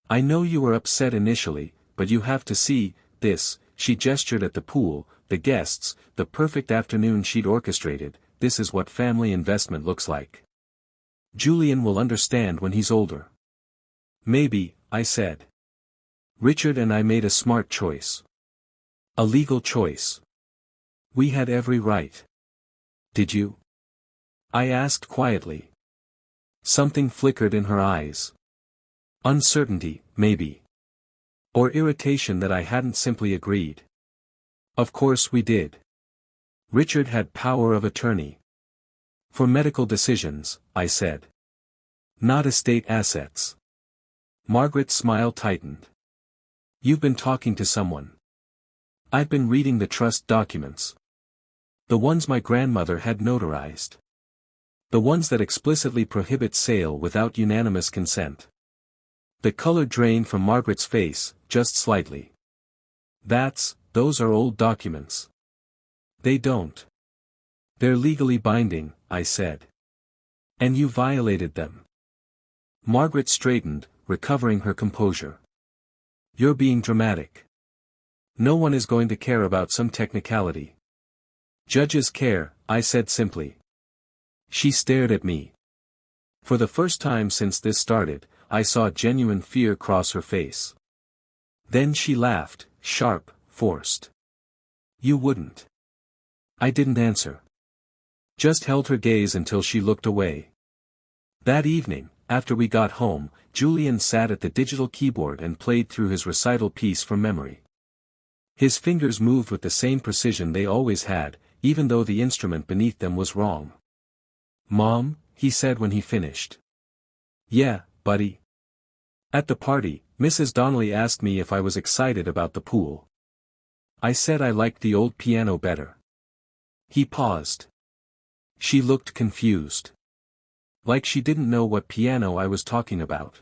"I know you were upset initially, but you have to see, this," she gestured at the pool, the guests, the perfect afternoon she'd orchestrated. "This is what family investment looks like. Julian will understand when he's older." "Maybe," I said. "Richard and I made a smart choice. A legal choice. We had every right." "Did you?" I asked quietly. Something flickered in her eyes. Uncertainty, maybe. Or irritation that I hadn't simply agreed. "Of course we did. Richard had power of attorney. For medical decisions," I said. "Not estate assets." Margaret's smile tightened. "You've been talking to someone." "I've been reading the trust documents. The ones my grandmother had notarized. The ones that explicitly prohibit sale without unanimous consent." The color drained from Margaret's face, just slightly. Those are old documents." "They don't. They're legally binding," I said. "And you violated them." Margaret straightened, recovering her composure. "You're being dramatic. No one is going to care about some technicality." "Judges care," I said simply. She stared at me. For the first time since this started, I saw genuine fear cross her face. Then she laughed, sharp, forced. "You wouldn't." I didn't answer. Just held her gaze until she looked away. That evening, after we got home, Julian sat at the digital keyboard and played through his recital piece from memory. His fingers moved with the same precision they always had, even though the instrument beneath them was wrong. "Mom," he said when he finished. "Yeah, buddy." At the party, Mrs. Donnelly asked me if I was excited about the pool. I said I liked the old piano better. He paused. She looked confused. Like she didn't know what piano I was talking about.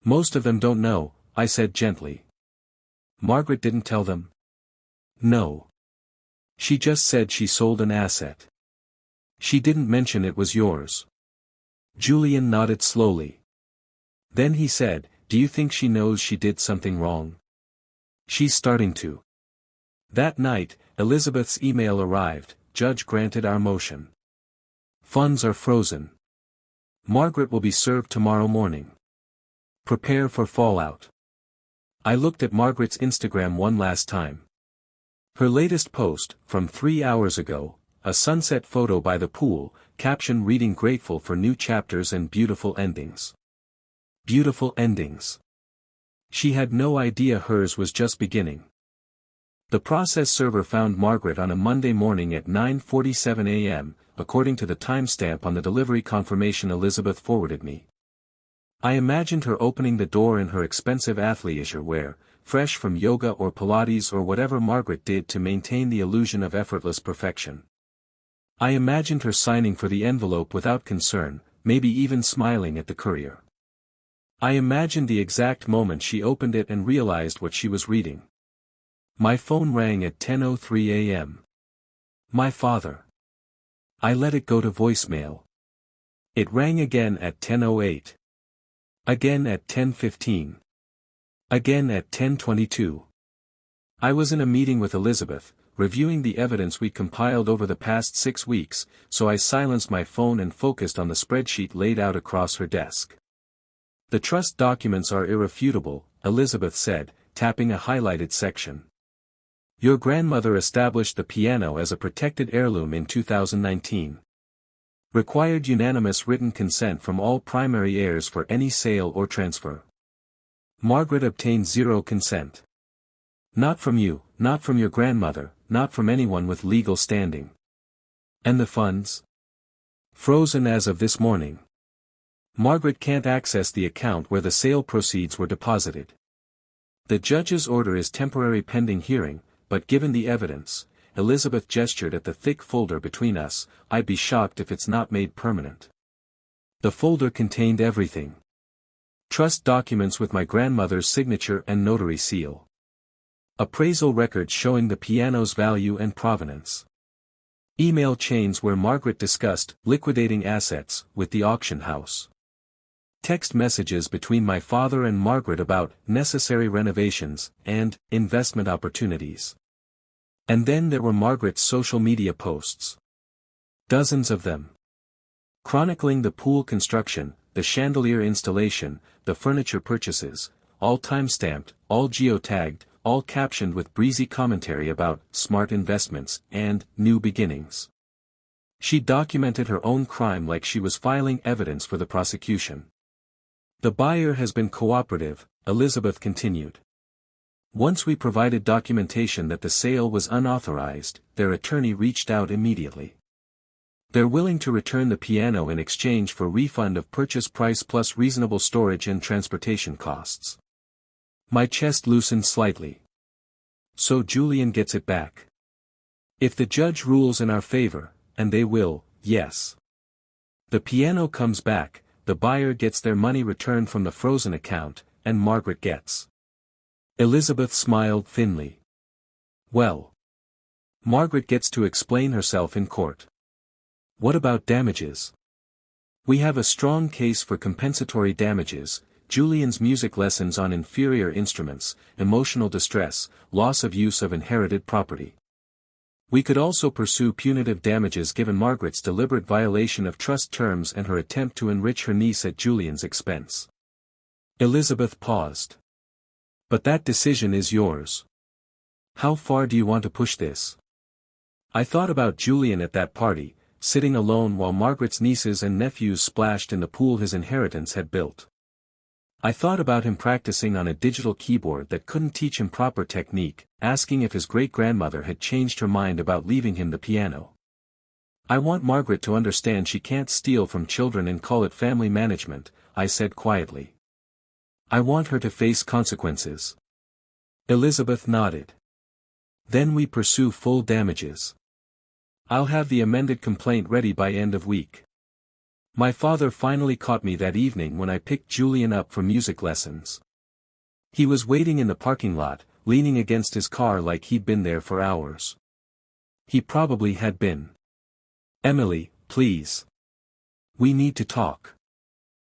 "Most of them don't know," I said gently. "Margaret didn't tell them?" "No. She just said she sold an asset. She didn't mention it was yours." Julian nodded slowly. Then he said, "Do you think she knows she did something wrong?" "She's starting to." That night, Elizabeth's email arrived. "Judge granted our motion. Funds are frozen. Margaret will be served tomorrow morning. Prepare for fallout." I looked at Margaret's Instagram one last time. Her latest post, from 3 hours ago, a sunset photo by the pool, caption reading "Grateful for new chapters and beautiful endings." Beautiful endings. She had no idea hers was just beginning. The process server found Margaret on a Monday morning at 9:47 a.m., according to the timestamp on the delivery confirmation Elizabeth forwarded me. I imagined her opening the door in her expensive athleisure wear, fresh from yoga or Pilates or whatever Margaret did to maintain the illusion of effortless perfection. I imagined her signing for the envelope without concern, maybe even smiling at the courier. I imagined the exact moment she opened it and realized what she was reading. My phone rang at 10:03 a.m. My father. I let it go to voicemail. It rang again at 10:08. Again at 10:15. Again at 10:22. I was in a meeting with Elizabeth, reviewing the evidence we compiled over the past 6 weeks, so I silenced my phone and focused on the spreadsheet laid out across her desk. "The trust documents are irrefutable," Elizabeth said, tapping a highlighted section. "Your grandmother established the piano as a protected heirloom in 2019. Required unanimous written consent from all primary heirs for any sale or transfer. Margaret obtained zero consent. Not from you, not from your grandmother, not from anyone with legal standing. And the funds? Frozen as of this morning. Margaret can't access the account where the sale proceeds were deposited. The judge's order is temporary pending hearing, but given the evidence, Elizabeth gestured at the thick folder between us, I'd be shocked if it's not made permanent. The folder contained everything. Trust documents with my grandmother's signature and notary seal. Appraisal records showing the piano's value and provenance. Email chains where Margaret discussed liquidating assets with the auction house. Text messages between my father and Margaret about necessary renovations and investment opportunities. And then there were Margaret's social media posts. Dozens of them. Chronicling the pool construction, the chandelier installation, the furniture purchases, all time-stamped, all geotagged, all captioned with breezy commentary about smart investments and new beginnings. She documented her own crime like she was filing evidence for the prosecution. The buyer has been cooperative, Elizabeth continued. Once we provided documentation that the sale was unauthorized, their attorney reached out immediately. They're willing to return the piano in exchange for refund of purchase price plus reasonable storage and transportation costs. My chest loosened slightly. So Julian gets it back. If the judge rules in our favor, and they will, yes. The piano comes back, the buyer gets their money returned from the frozen account, and Margaret gets. Elizabeth smiled thinly. Well. Margaret gets to explain herself in court. What about damages? We have a strong case for compensatory damages, Julian's music lessons on inferior instruments, emotional distress, loss of use of inherited property. We could also pursue punitive damages given Margaret's deliberate violation of trust terms and her attempt to enrich her niece at Julian's expense. Elizabeth paused. But that decision is yours. How far do you want to push this? I thought about Julian at that party, sitting alone while Margaret's nieces and nephews splashed in the pool his inheritance had built. I thought about him practicing on a digital keyboard that couldn't teach him proper technique, asking if his great-grandmother had changed her mind about leaving him the piano. I want Margaret to understand she can't steal from children and call it family management, I said quietly. I want her to face consequences. Elizabeth nodded. Then we pursue full damages. I'll have the amended complaint ready by end of week. My father finally caught me that evening when I picked Julian up for music lessons. He was waiting in the parking lot, leaning against his car like he'd been there for hours. He probably had been. Emily, please. We need to talk.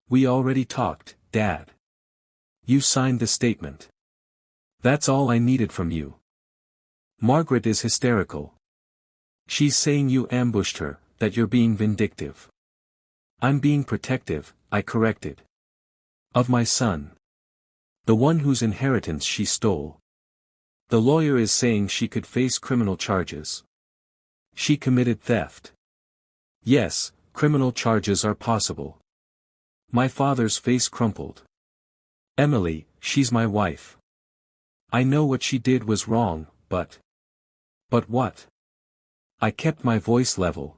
We already talked, Dad. You signed the statement. That's all I needed from you. Margaret is hysterical. She's saying you ambushed her, that you're being vindictive. I'm being protective, I corrected. Of my son. The one whose inheritance she stole. The lawyer is saying she could face criminal charges. She committed theft. Yes, criminal charges are possible. My father's face crumpled. Emily, she's my wife. I know what she did was wrong, but... But what? I kept my voice level.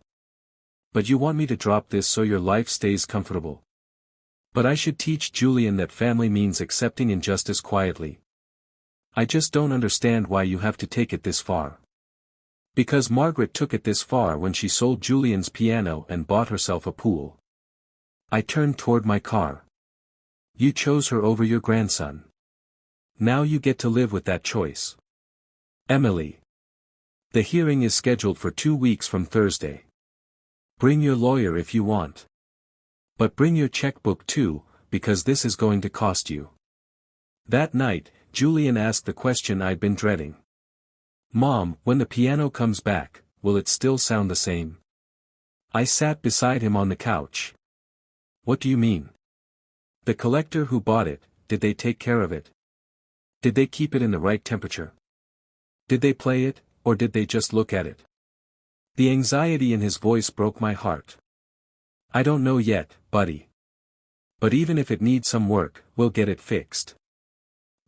But you want me to drop this so your life stays comfortable? But I should teach Julian that family means accepting injustice quietly. I just don't understand why you have to take it this far. Because Margaret took it this far when she sold Julian's piano and bought herself a pool. I turned toward my car. You chose her over your grandson. Now you get to live with that choice. Emily. The hearing is scheduled for 2 weeks from Thursday. Bring your lawyer if you want. But bring your checkbook too, because this is going to cost you. That night, Julian asked the question I'd been dreading. Mom, when the piano comes back, will it still sound the same? I sat beside him on the couch. What do you mean? The collector who bought it, did they take care of it? Did they keep it in the right temperature? Did they play it, or did they just look at it? The anxiety in his voice broke my heart. I don't know yet, buddy. But even if it needs some work, we'll get it fixed.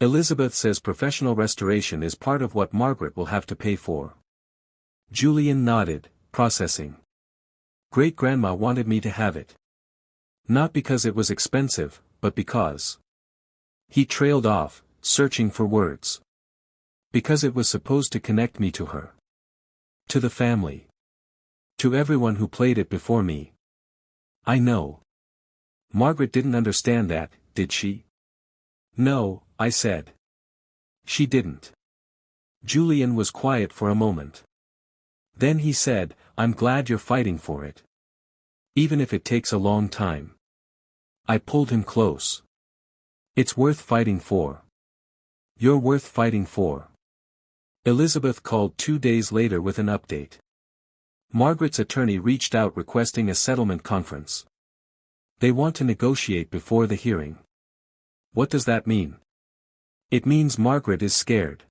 Elizabeth says professional restoration is part of what Margaret will have to pay for. Julian nodded, processing. Great-grandma wanted me to have it. Not because it was expensive, but because. He trailed off, searching for words. Because it was supposed to connect me to her. To the family. To everyone who played it before me. I know. Margaret didn't understand that, did she? No, I said. She didn't. Julian was quiet for a moment. Then he said, I'm glad you're fighting for it. Even if it takes a long time. I pulled him close. It's worth fighting for. You're worth fighting for. Elizabeth called 2 days later with an update. Margaret's attorney reached out requesting a settlement conference. They want to negotiate before the hearing. What does that mean? It means Margaret is scared.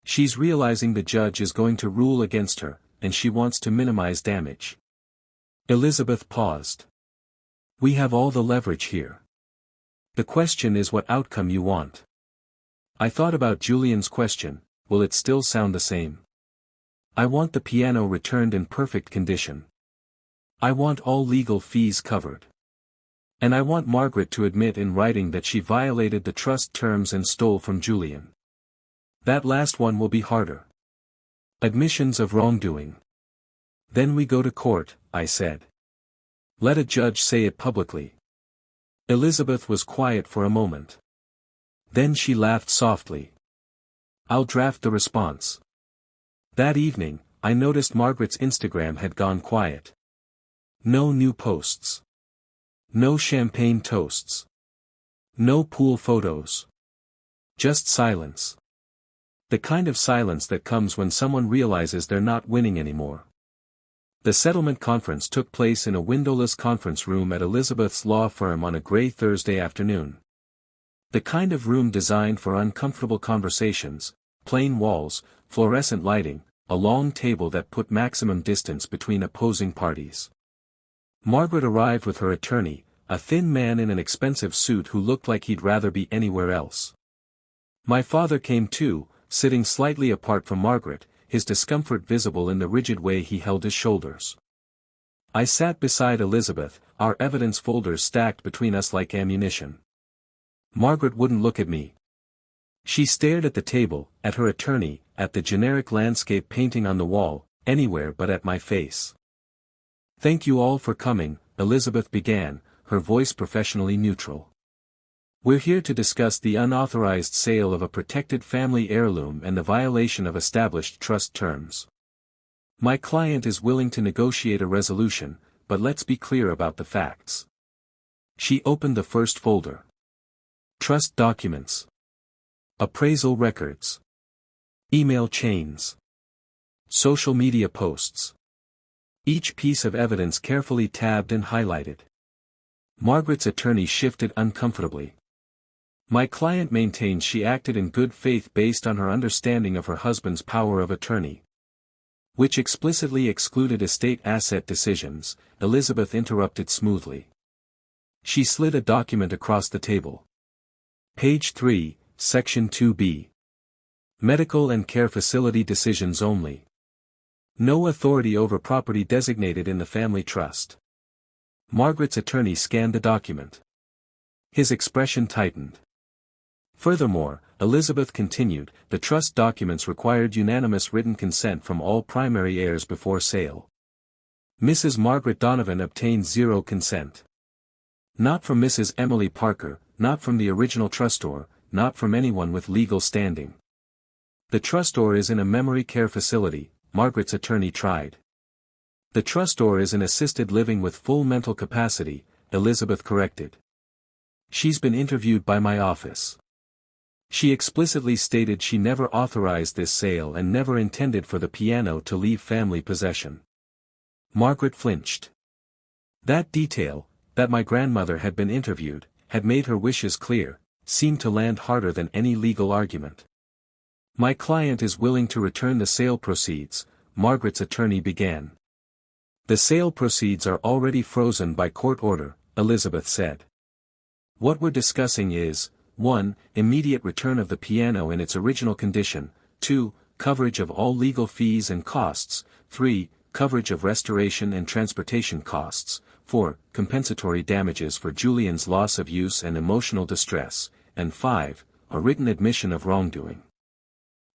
She's realizing the judge is going to rule against her, and she wants to minimize damage. Elizabeth paused. We have all the leverage here. The question is what outcome you want. I thought about Julian's question, will it still sound the same? I want the piano returned in perfect condition. I want all legal fees covered. And I want Margaret to admit in writing that she violated the trust terms and stole from Julian. That last one will be harder. Admissions of wrongdoing. Then we go to court, I said. Let a judge say it publicly. Elizabeth was quiet for a moment. Then she laughed softly. I'll draft the response. That evening, I noticed Margaret's Instagram had gone quiet. No new posts. No champagne toasts. No pool photos. Just silence. The kind of silence that comes when someone realizes they're not winning anymore. The settlement conference took place in a windowless conference room at Elizabeth's law firm on a gray Thursday afternoon. The kind of room designed for uncomfortable conversations, plain walls, fluorescent lighting, a long table that put maximum distance between opposing parties. Margaret arrived with her attorney, a thin man in an expensive suit who looked like he'd rather be anywhere else. My father came too, sitting slightly apart from Margaret, his discomfort visible in the rigid way he held his shoulders. I sat beside Elizabeth, our evidence folders stacked between us like ammunition. Margaret wouldn't look at me. She stared at the table, at her attorney, at the generic landscape painting on the wall, anywhere but at my face. Thank you all for coming, Elizabeth began, her voice professionally neutral. We're here to discuss the unauthorized sale of a protected family heirloom and the violation of established trust terms. My client is willing to negotiate a resolution, but let's be clear about the facts. She opened the first folder. Trust documents. Appraisal records. Email chains. Social media posts. Each piece of evidence carefully tabbed and highlighted. Margaret's attorney shifted uncomfortably. My client maintains she acted in good faith based on her understanding of her husband's power of attorney, which explicitly excluded estate asset decisions. Elizabeth interrupted smoothly. She slid a document across the table. Page 3, Section 2B. Medical and care facility decisions only. No authority over property designated in the family trust. Margaret's attorney scanned the document. His expression tightened. Furthermore, Elizabeth continued, the trust documents required unanimous written consent from all primary heirs before sale. Mrs. Margaret Donovan obtained zero consent. Not from Mrs. Emily Parker, not from the original trustor, not from anyone with legal standing. The trustor is in a memory care facility, Margaret's attorney tried. The trustor is in assisted living with full mental capacity, Elizabeth corrected. She's been interviewed by my office. She explicitly stated she never authorized this sale and never intended for the piano to leave family possession. Margaret flinched. That detail, that my grandmother had been interviewed, had made her wishes clear, seemed to land harder than any legal argument. My client is willing to return the sale proceeds, Margaret's attorney began. The sale proceeds are already frozen by court order, Elizabeth said. What we're discussing is, 1. Immediate return of the piano in its original condition. 2. Coverage of all legal fees and costs. 3. Coverage of restoration and transportation costs. 4. Compensatory damages for Julian's loss of use and emotional distress. And 5. A written admission of wrongdoing.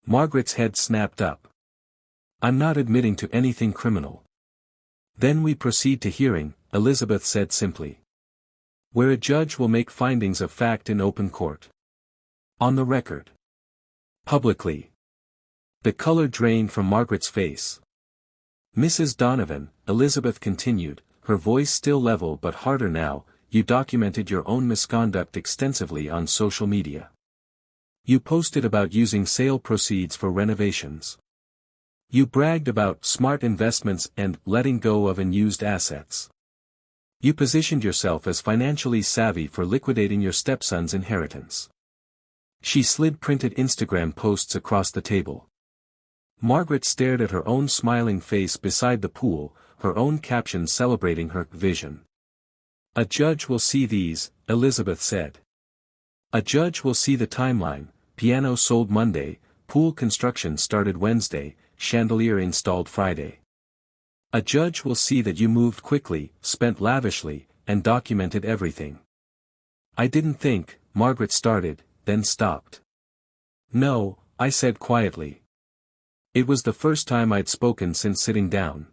Margaret's head snapped up. I'm not admitting to anything criminal. Then we proceed to hearing, Elizabeth said simply. Where a judge will make findings of fact in open court. On the record. Publicly. The color drained from Margaret's face. Mrs. Donovan, Elizabeth continued, her voice still level but harder now, you documented your own misconduct extensively on social media. You posted about using sale proceeds for renovations. You bragged about smart investments and letting go of unused assets. You positioned yourself as financially savvy for liquidating your stepson's inheritance. She slid printed Instagram posts across the table. Margaret stared at her own smiling face beside the pool, her own caption celebrating her vision. A judge will see these, Elizabeth said. A judge will see the timeline, piano sold Monday, pool construction started Wednesday, chandelier installed Friday. A judge will see that you moved quickly, spent lavishly, and documented everything. I didn't think, Margaret started, then stopped. No, I said quietly. It was the first time I'd spoken since sitting down.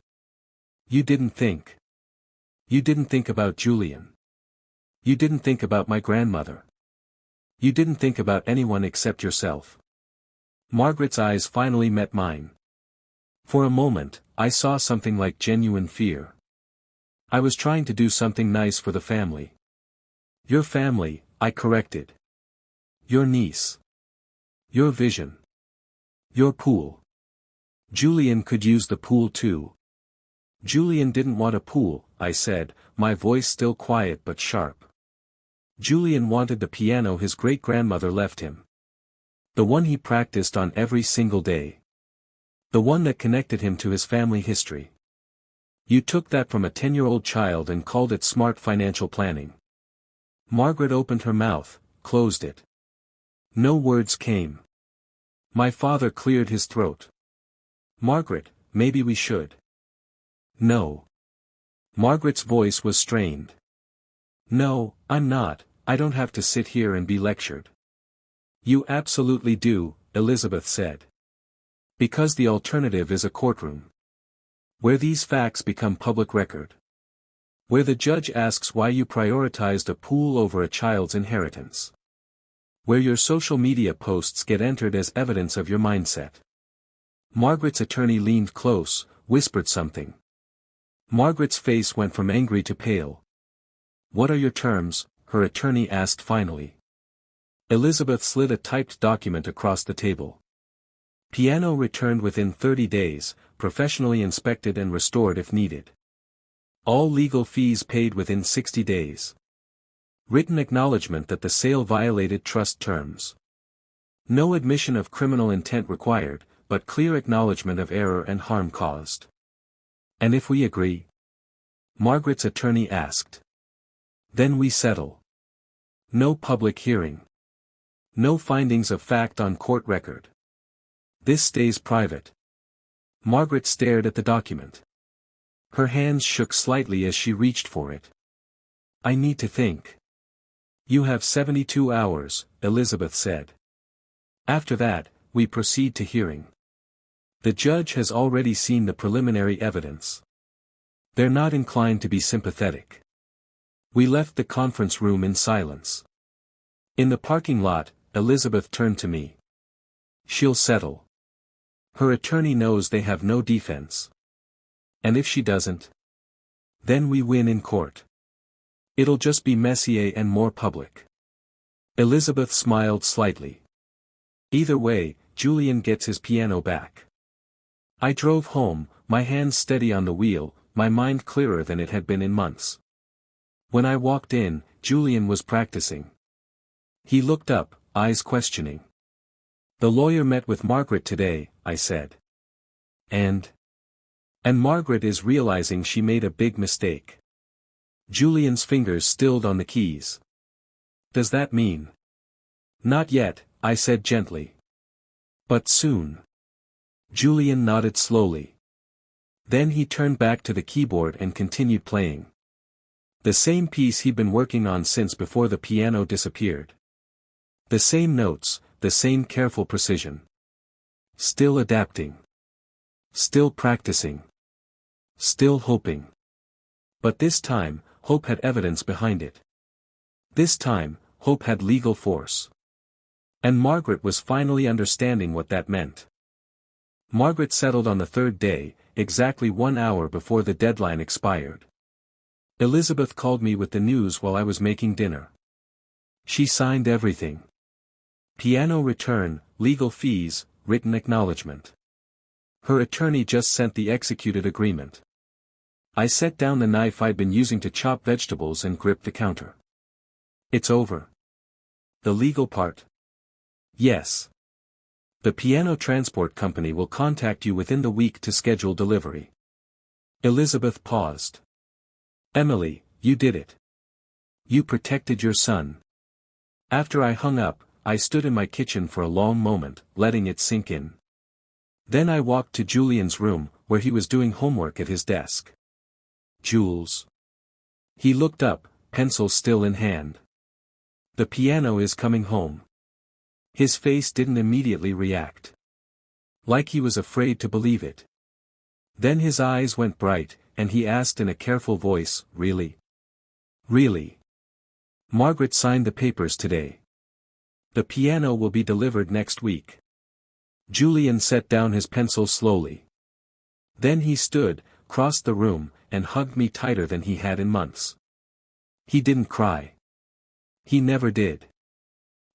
You didn't think. You didn't think about Julian. You didn't think about my grandmother. You didn't think about anyone except yourself. Margaret's eyes finally met mine. For a moment, I saw something like genuine fear. I was trying to do something nice for the family. Your family, I corrected. Your niece. Your vision. Your pool. Julian could use the pool too. Julian didn't want a pool, I said, my voice still quiet but sharp. Julian wanted the piano his great-grandmother left him. The one he practiced on every single day. The one that connected him to his family history. You took that from a 10-year-old child and called it smart financial planning. Margaret opened her mouth, closed it. No words came. My father cleared his throat. Margaret, maybe we should. No. Margaret's voice was strained. No, I'm not, I don't have to sit here and be lectured. You absolutely do, Elizabeth said. Because the alternative is a courtroom. Where these facts become public record. Where the judge asks why you prioritized a pool over a child's inheritance. Where your social media posts get entered as evidence of your mindset. Margaret's attorney leaned close, whispered something. Margaret's face went from angry to pale. What are your terms? Her attorney asked finally. Elizabeth slid a typed document across the table. Piano returned within 30 days, professionally inspected and restored if needed. All legal fees paid within 60 days. Written acknowledgement that the sale violated trust terms. No admission of criminal intent required, but clear acknowledgement of error and harm caused. And if we agree? Margaret's attorney asked. Then we settle. No public hearing. No findings of fact on court record. This stays private. Margaret stared at the document. Her hands shook slightly as she reached for it. I need to think. You have 72 hours, Elizabeth said. After that, we proceed to hearing. The judge has already seen the preliminary evidence. They're not inclined to be sympathetic. We left the conference room in silence. In the parking lot, Elizabeth turned to me. She'll settle. Her attorney knows they have no defense. And if she doesn't? Then we win in court. It'll just be messier and more public. Elizabeth smiled slightly. Either way, Julian gets his piano back. I drove home, my hands steady on the wheel, my mind clearer than it had been in months. When I walked in, Julian was practicing. He looked up, eyes questioning. The lawyer met with Margaret today, I said. And Margaret is realizing she made a big mistake. Julian's fingers stilled on the keys. Does that mean? Not yet, I said gently. But soon. Julian nodded slowly. Then he turned back to the keyboard and continued playing. The same piece he'd been working on since before the piano disappeared. The same notes, the same careful precision. Still adapting. Still practicing. Still hoping. But this time, hope had evidence behind it. This time, hope had legal force. And Margaret was finally understanding what that meant. Margaret settled on the third day, exactly 1 hour before the deadline expired. Elizabeth called me with the news while I was making dinner. She signed everything. Piano return, legal fees, written acknowledgement. Her attorney just sent the executed agreement. I set down the knife I'd been using to chop vegetables and gripped the counter. It's over. The legal part? Yes. The piano transport company will contact you within the week to schedule delivery. Elizabeth paused. Emily, you did it. You protected your son. After I hung up, I stood in my kitchen for a long moment, letting it sink in. Then I walked to Julian's room, where he was doing homework at his desk. Jules. He looked up, pencil still in hand. The piano is coming home. His face didn't immediately react. Like he was afraid to believe it. Then his eyes went bright, and he asked in a careful voice, Really? Really? Margaret signed the papers today. The piano will be delivered next week. Julian set down his pencil slowly. Then he stood, crossed the room, and hugged me tighter than he had in months. He didn't cry. He never did.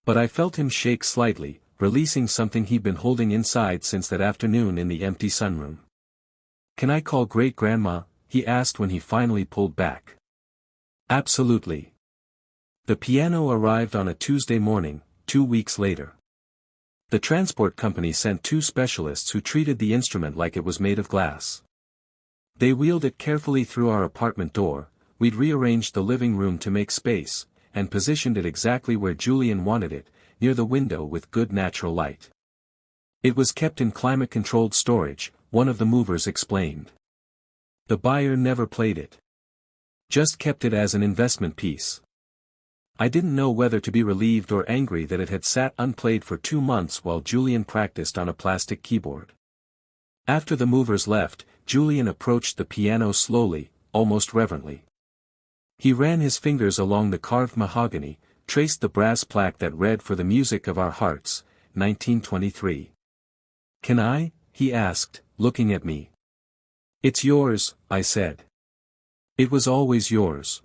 But I felt him shake slightly, releasing something he'd been holding inside since that afternoon in the empty sunroom. Can I call great-grandma? He asked when he finally pulled back. Absolutely. The piano arrived on a Tuesday morning, 2 weeks later. The transport company sent 2 specialists who treated the instrument like it was made of glass. They wheeled it carefully through our apartment door. We'd rearranged the living room to make space, and positioned it exactly where Julian wanted it, near the window with good natural light. It was kept in climate-controlled storage, one of the movers explained. The buyer never played it. Just kept it as an investment piece. I didn't know whether to be relieved or angry that it had sat unplayed for 2 months while Julian practiced on a plastic keyboard. After the movers left, Julian approached the piano slowly, almost reverently. He ran his fingers along the carved mahogany, traced the brass plaque that read For the Music of Our Hearts, 1923. Can I? He asked, looking at me. It's yours, I said. It was always yours.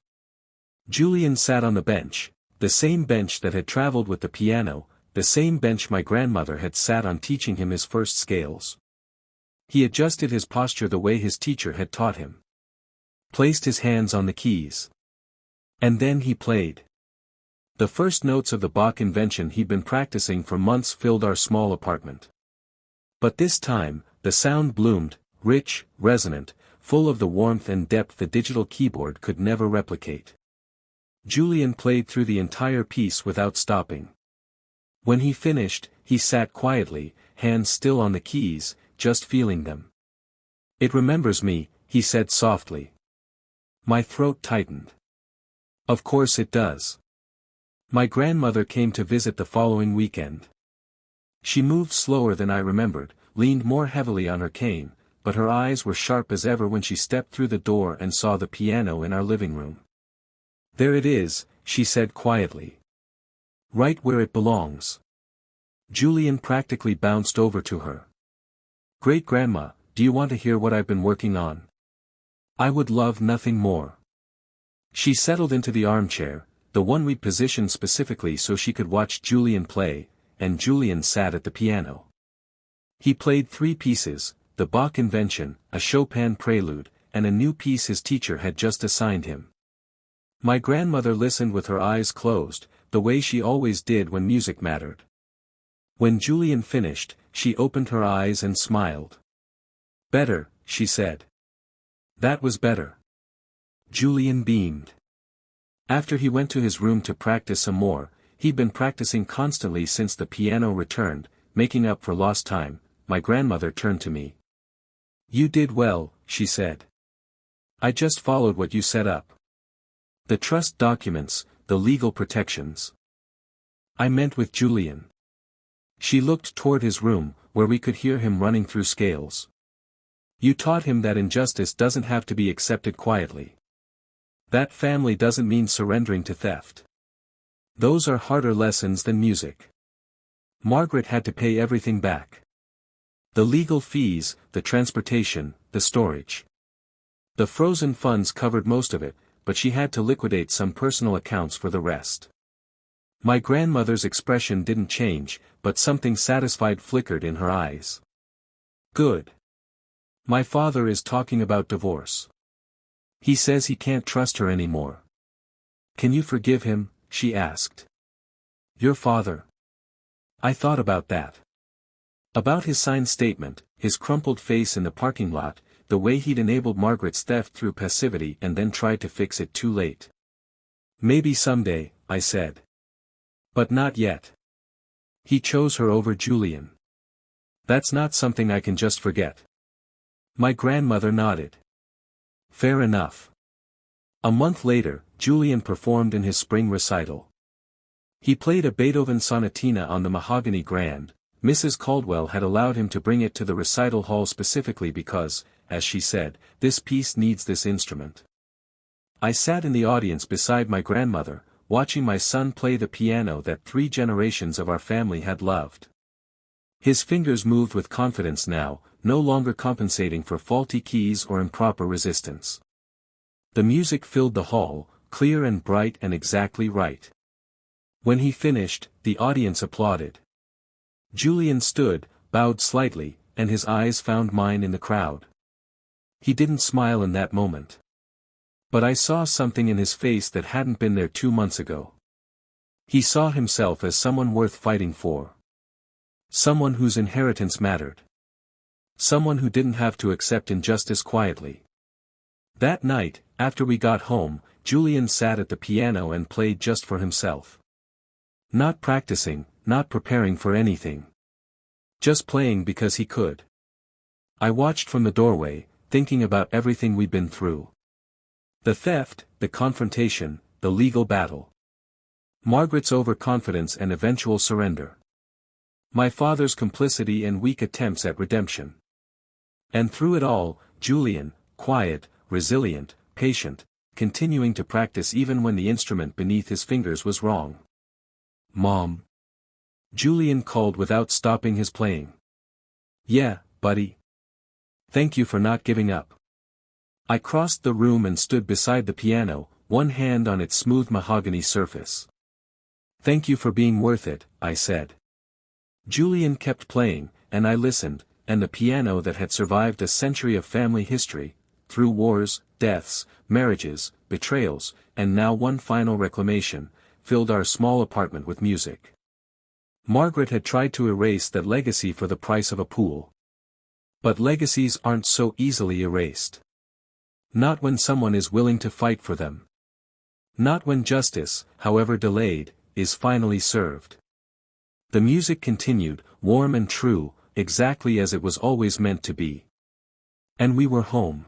Julian sat on the bench, the same bench that had traveled with the piano, the same bench my grandmother had sat on teaching him his first scales. He adjusted his posture the way his teacher had taught him. Placed his hands on the keys. And then he played. The first notes of the Bach invention he'd been practicing for months filled our small apartment. But this time, the sound bloomed, rich, resonant, full of the warmth and depth the digital keyboard could never replicate. Julian played through the entire piece without stopping. When he finished, he sat quietly, hands still on the keys, just feeling them. It remembers me, he said softly. My throat tightened. Of course it does. My grandmother came to visit the following weekend. She moved slower than I remembered, leaned more heavily on her cane, but her eyes were sharp as ever when she stepped through the door and saw the piano in our living room. There it is, she said quietly. Right where it belongs. Julian practically bounced over to her. Great-grandma, do you want to hear what I've been working on? I would love nothing more. She settled into the armchair, the one we'd positioned specifically so she could watch Julian play, and Julian sat at the piano. He played 3 pieces, the Bach invention, a Chopin prelude, and a new piece his teacher had just assigned him. My grandmother listened with her eyes closed, the way she always did when music mattered. When Julian finished, she opened her eyes and smiled. Better, she said. That was better. Julian beamed. After he went to his room to practice some more, He'd been practicing constantly since the piano returned, making up for lost time. My grandmother turned to me. "You did well," she said. "I just followed what you set up. The trust documents, the legal protections." I meant with Julian. She looked toward his room, where we could hear him running through scales. "You taught him that injustice doesn't have to be accepted quietly. That family doesn't mean surrendering to theft. Those are harder lessons than music. Margaret had to pay everything back. The legal fees, the transportation, the storage. The frozen funds covered most of it, but she had to liquidate some personal accounts for the rest." My grandmother's expression didn't change, but something satisfied flickered in her eyes. "Good. My father is talking about divorce. He says he can't trust her anymore." "Can you forgive him?" she asked. "Your father?" I thought about that. About his signed statement, his crumpled face in the parking lot, the way he'd enabled Margaret's theft through passivity and then tried to fix it too late. "Maybe someday," I said. "But not yet. He chose her over Julian. That's not something I can just forget." My grandmother nodded. "Fair enough." A month later, Julian performed in his spring recital. He played a Beethoven sonatina on the mahogany grand. Mrs. Caldwell had allowed him to bring it to the recital hall specifically because, as she said, "This piece needs this instrument." I sat in the audience beside my grandmother, watching my son play the piano that 3 generations of our family had loved. His fingers moved with confidence now, no longer compensating for faulty keys or improper resistance. The music filled the hall, clear and bright and exactly right. When he finished, the audience applauded. Julian stood, bowed slightly, and his eyes found mine in the crowd. He didn't smile in that moment. But I saw something in his face that hadn't been there 2 months ago. He saw himself as someone worth fighting for. Someone whose inheritance mattered. Someone who didn't have to accept injustice quietly. That night, after we got home, Julian sat at the piano and played just for himself. Not practicing, not preparing for anything. Just playing because he could. I watched from the doorway, thinking about everything we'd been through. The theft, the confrontation, the legal battle. Margaret's overconfidence and eventual surrender. My father's complicity and weak attempts at redemption. And through it all, Julian, quiet, resilient, patient, continuing to practice even when the instrument beneath his fingers was wrong. "Mom." Julian called without stopping his playing. "Yeah, buddy. Thank you for not giving up." I crossed the room and stood beside the piano, one hand on its smooth mahogany surface. "Thank you for being worth it," I said. Julian kept playing, and I listened, and the piano that had survived a century of family history, through wars, deaths, marriages, betrayals, and now one final reclamation, filled our small apartment with music. Margaret had tried to erase that legacy for the price of a pool. But legacies aren't so easily erased. Not when someone is willing to fight for them. Not when justice, however delayed, is finally served. The music continued, warm and true, exactly as it was always meant to be. And we were home.